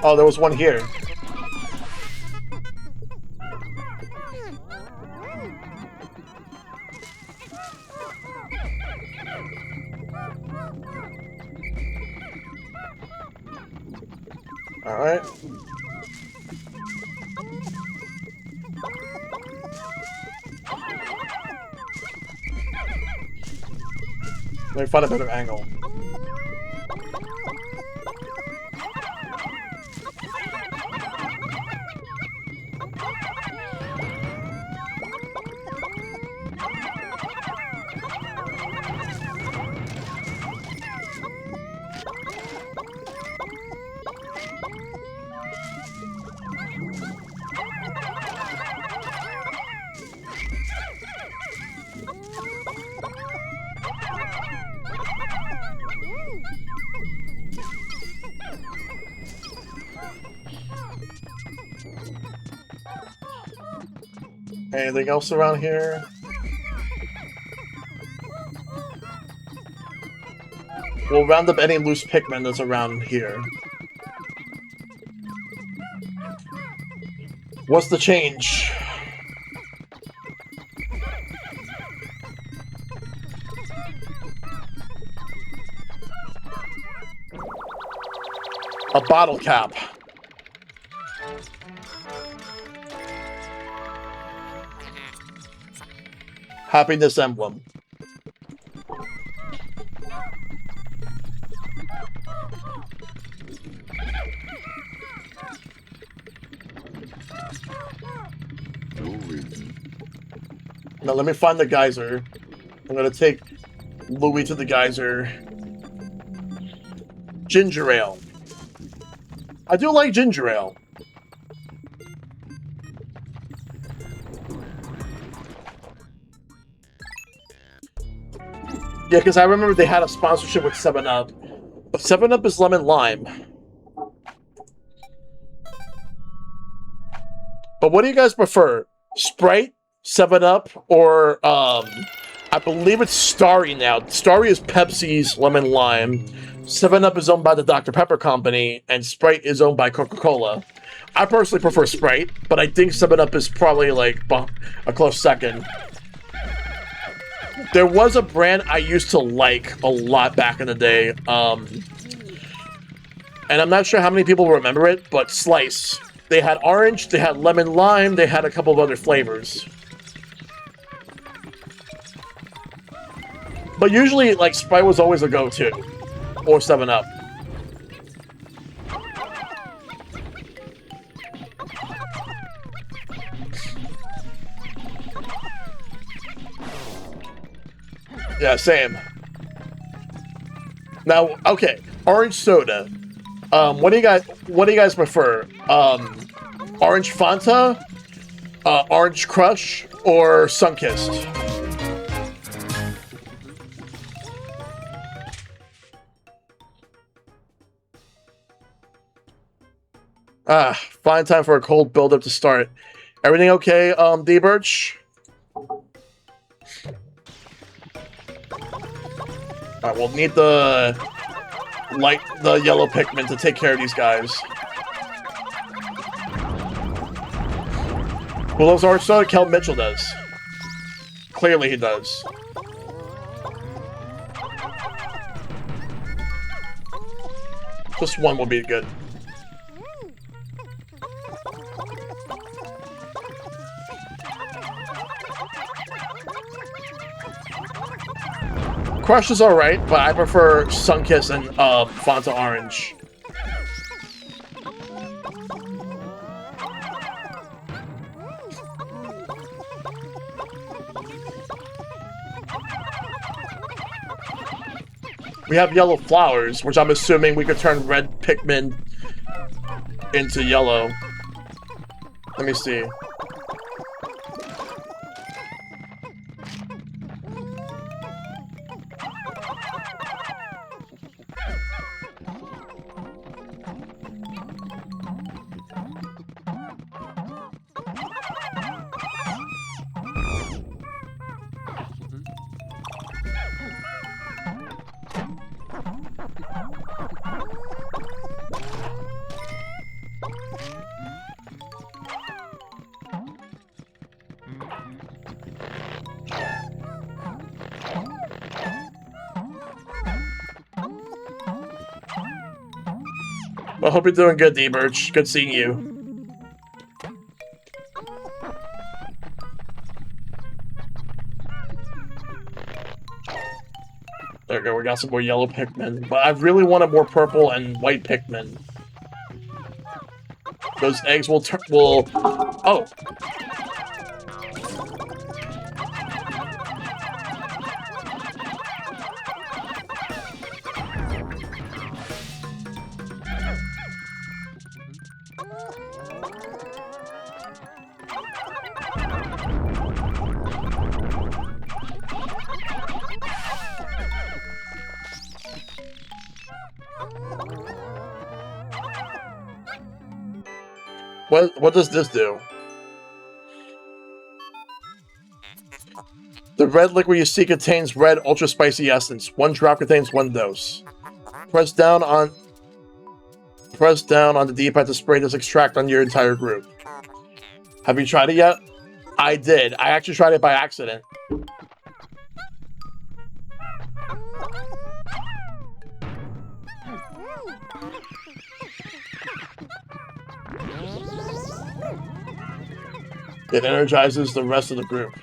Oh, there was one here. All right. Let me find a better angle. Anything else around here? We'll round up any loose Pikmin that's around here. What's the change? A bottle cap. Happiness emblem. Now let me find the geyser. I'm gonna take Louie to the geyser. Ginger ale. I do like ginger ale. Yeah, because I remember they had a sponsorship with 7-Up. But 7-Up is lemon lime. But what do you guys prefer? Sprite, 7-Up, or I believe it's Starry now. Starry is Pepsi's lemon lime. 7-Up is owned by the Dr. Pepper Company, and Sprite is owned by Coca-Cola. I personally prefer Sprite, but I think 7-Up is probably like a close second. There was a brand I used to like a lot back in the day, and I'm not sure how many people remember it, but Slice. They had orange, they had lemon lime, they had a couple of other flavors. But usually, like, Sprite was always a go-to. Or 7-Up. Yeah, same. Now, okay, orange soda. What do you guys prefer? Orange Fanta, Orange Crush, or Sunkist? Fine time for a cold build-up to start. Everything okay, D-Birch? Alright, we'll need the yellow Pikmin to take care of these guys. Who loves orange soda? Kel Mitchell does. Clearly he does. Just one will be good. Crush is alright, but I prefer Sunkist and Fanta Orange. We have yellow flowers, which I'm assuming we could turn red Pikmin into yellow. Let me see. I hope you're doing good, D-Birch. Good seeing you. There we go, we got some more yellow Pikmin. But I really wanted more purple and white Pikmin. Those eggs will oh! What does this do? The red liquid you see contains red ultra spicy essence. 1 drop contains 1 dose. Press down on the D-pad to spray this extract on your entire group. Have you tried it yet? I did. I actually tried it by accident. It energizes the rest of the group.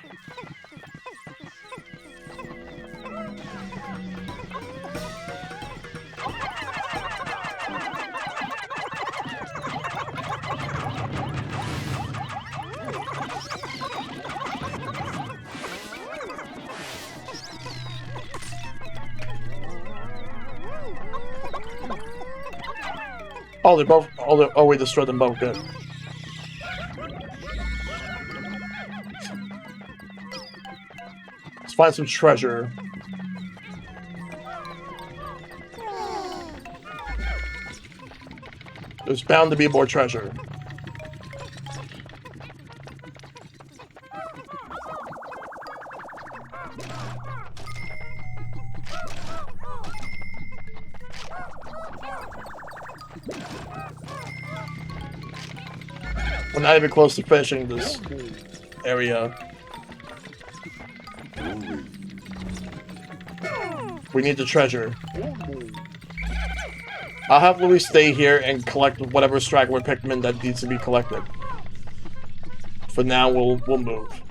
Oh, they're both. Oh, we destroyed them both. Good. Let's find some treasure. There's bound to be more treasure. We're not even close to finishing this area. We need the treasure. I'll have Louis stay here and collect whatever straggler Pikmin that needs to be collected. For now, we'll move.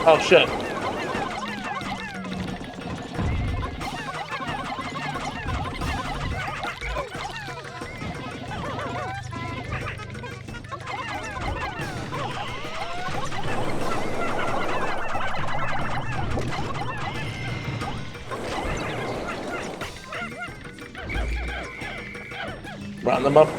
Oh shit. Round them up.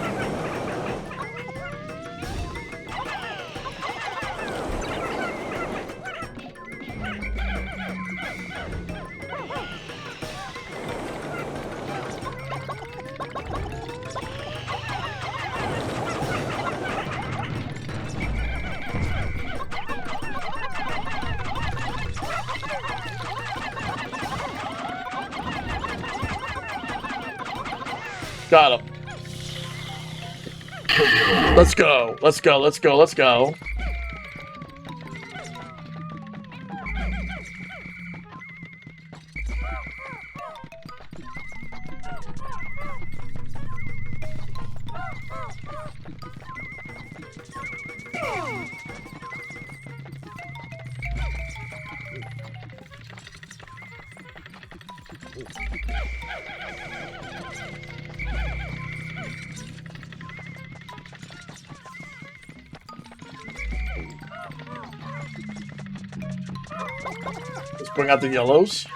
Got him. Let's go. Let's go. Let's go. Let's go. Let's bring out the yellows.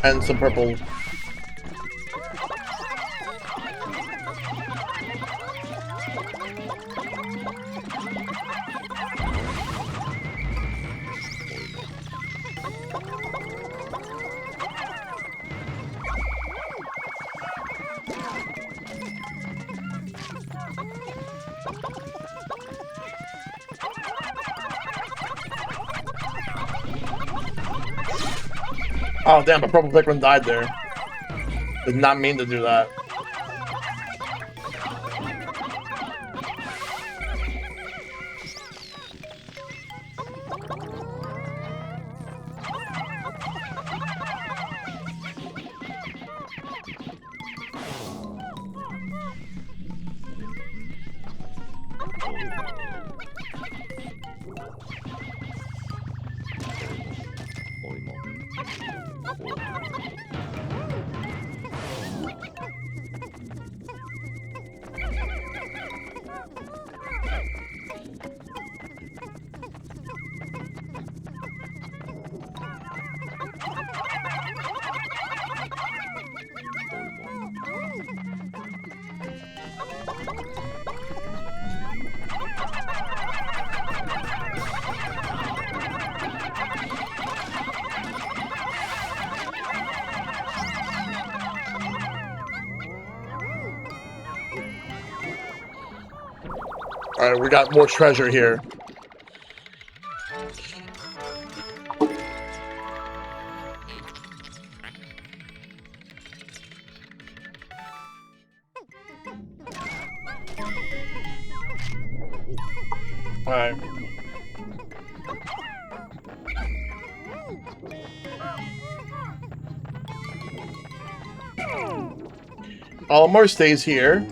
And some purple. Oh damn, a purple Pikmin died there. Did not mean to do that. All right, we got more treasure here. All right. Olimar stays here.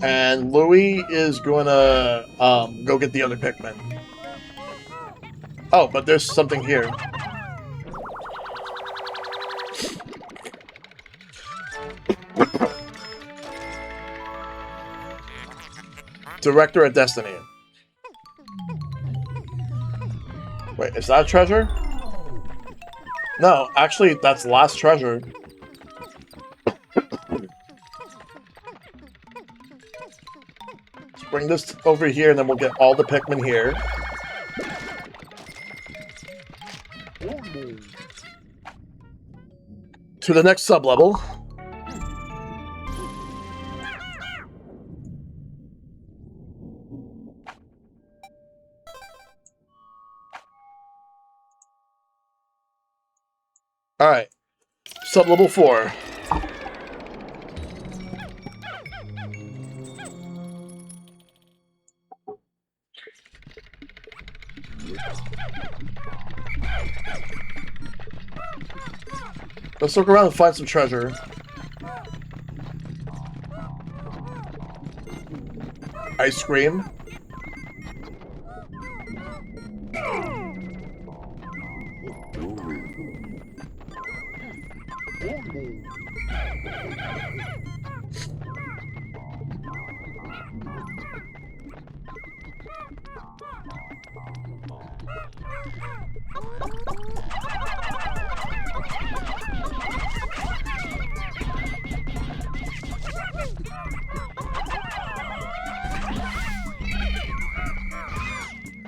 And Louie is gonna go get the other Pikmin. Oh, but there's something here. Director of Destiny. Wait, is that a treasure? No, actually, that's the last treasure. Let's bring this over here, and then we'll get all the Pikmin here. To the next sub-level. Alright. Sub-level 4. Let's look around and find some treasure. Ice cream.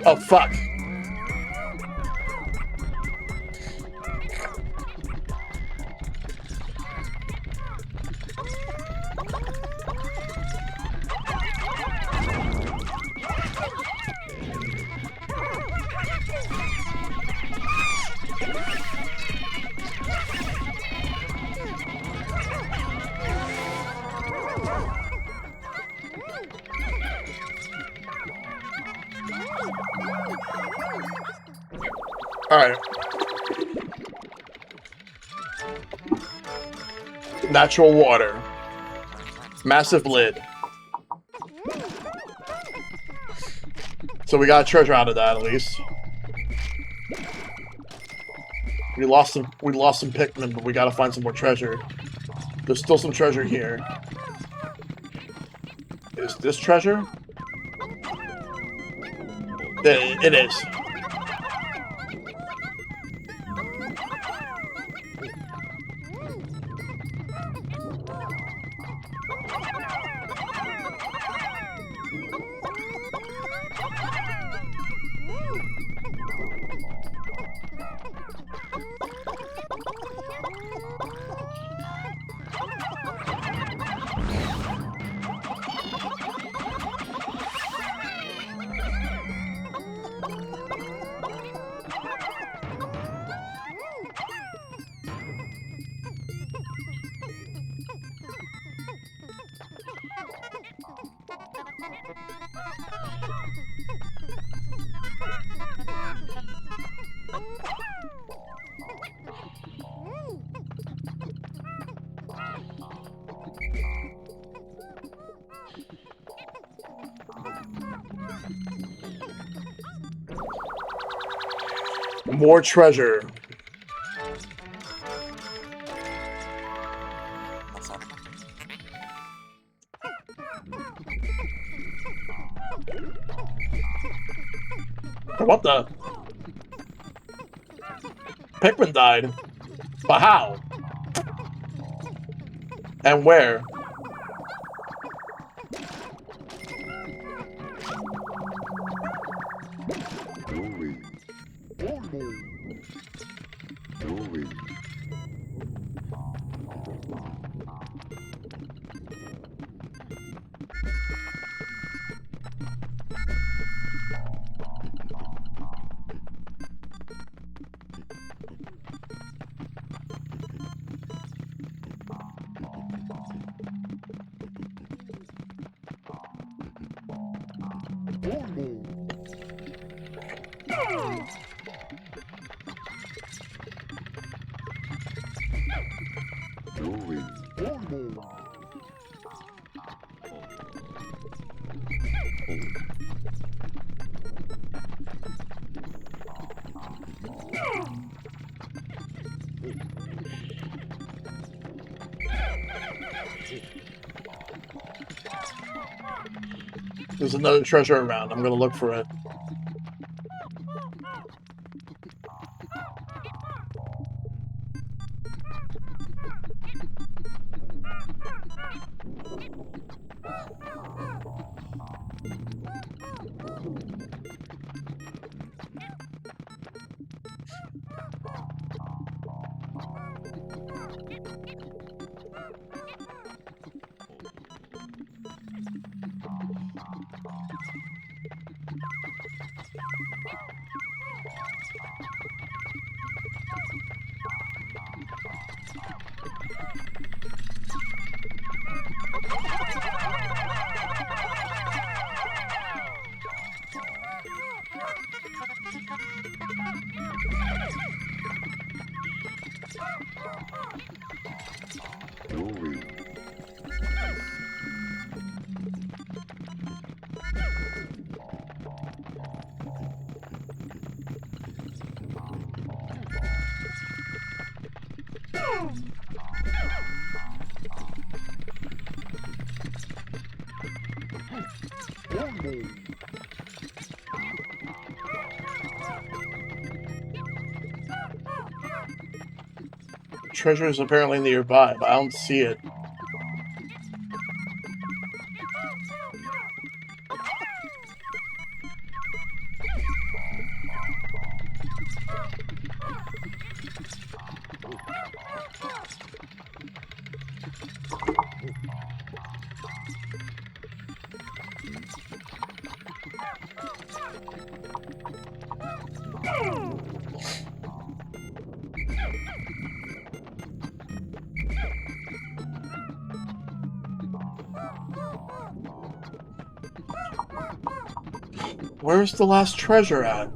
Oh, fuck. Alright. Natural water. Massive lid. So we got treasure out of that at least. We lost some Pikmin, but we gotta find some more treasure. There's still some treasure here. Is this treasure? It is. More treasure. What the? Pikmin died. But how? And where? There's another treasure around. I'm gonna look for it. Treasure is apparently nearby, but I don't see it. Where's the last treasure at?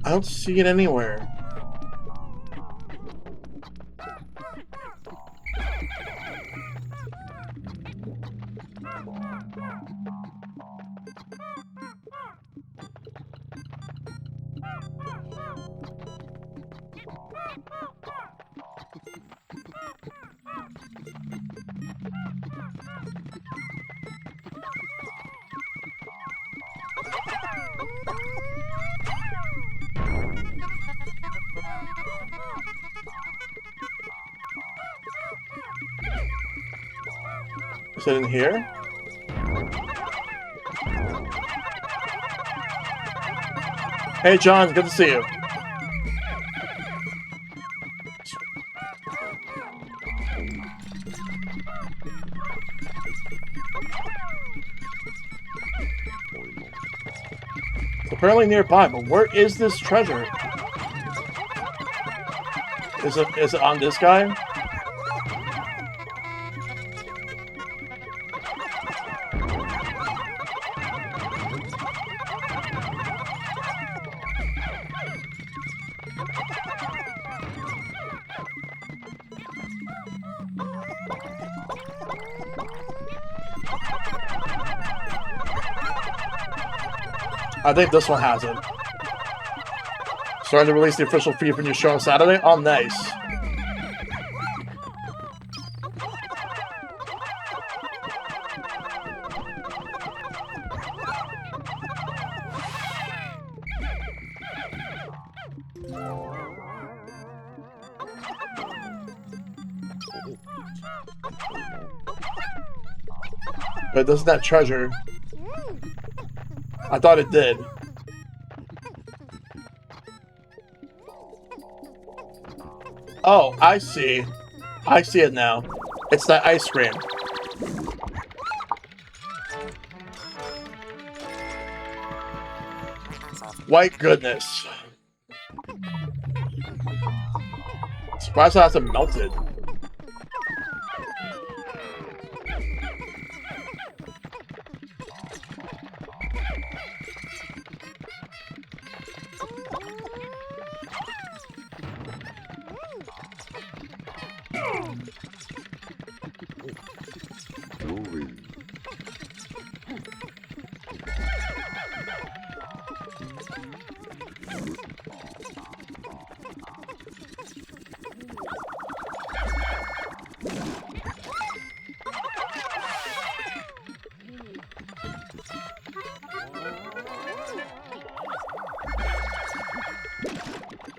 I don't see it anywhere. Is it in here? Hey, John, good to see you. It's apparently nearby, but where is this treasure? Is it on this guy? I think this one has it. Starting to release the official feed for new show on Saturday? Oh, nice. But doesn't that treasure? I thought it did. Oh, I see. I see it now. It's that ice cream. White goodness. Surprised it hasn't melted.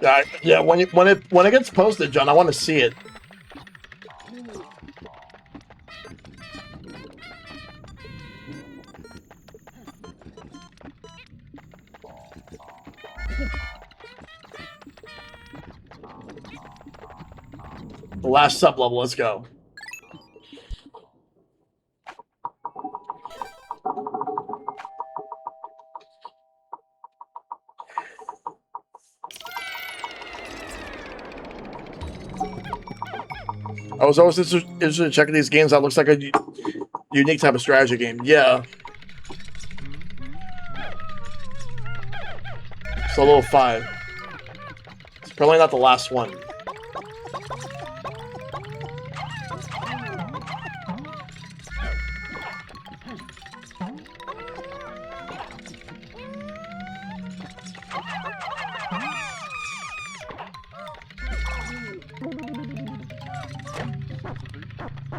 Yeah. When it gets posted, John, I want to see it. The last sub level. Let's go. I was always interested in checking these games out. Looks like a unique type of strategy game. Yeah. Solo 5. It's probably not the last one.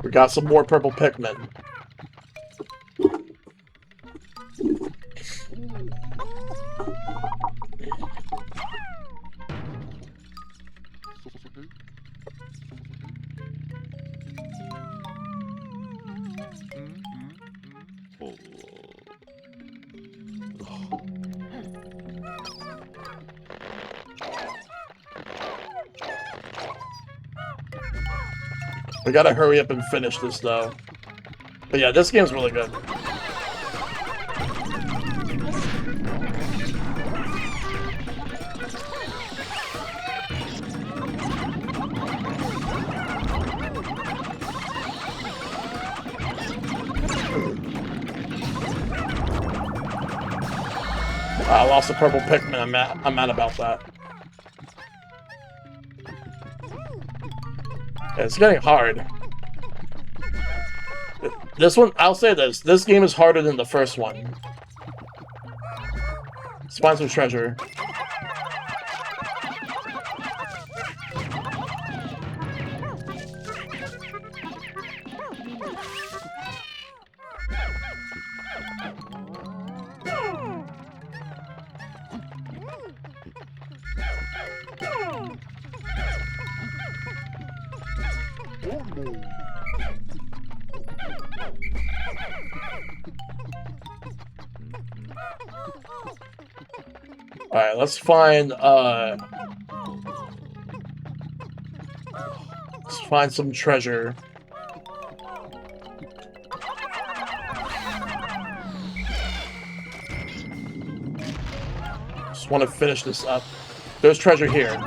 We got some more purple Pikmin. We gotta hurry up and finish this, though. But yeah, this game's really good. I lost a purple Pikmin. I'm mad about that. Yeah, it's getting hard. This one, I'll say this. This game is harder than the first one. Let's find some treasure. Alright, let's find some treasure. Just want to finish this up. There's treasure here.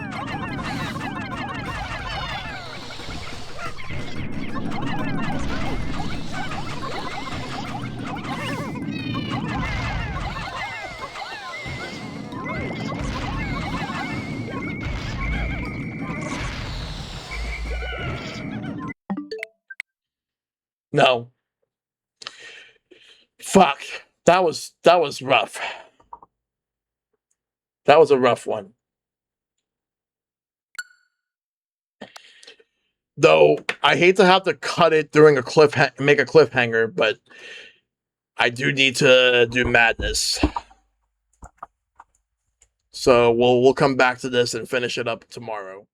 No. Fuck. That was rough. That was a rough one. Though I hate to have to cut it during a make a cliffhanger, but I do need to do madness. So we'll come back to this and finish it up tomorrow.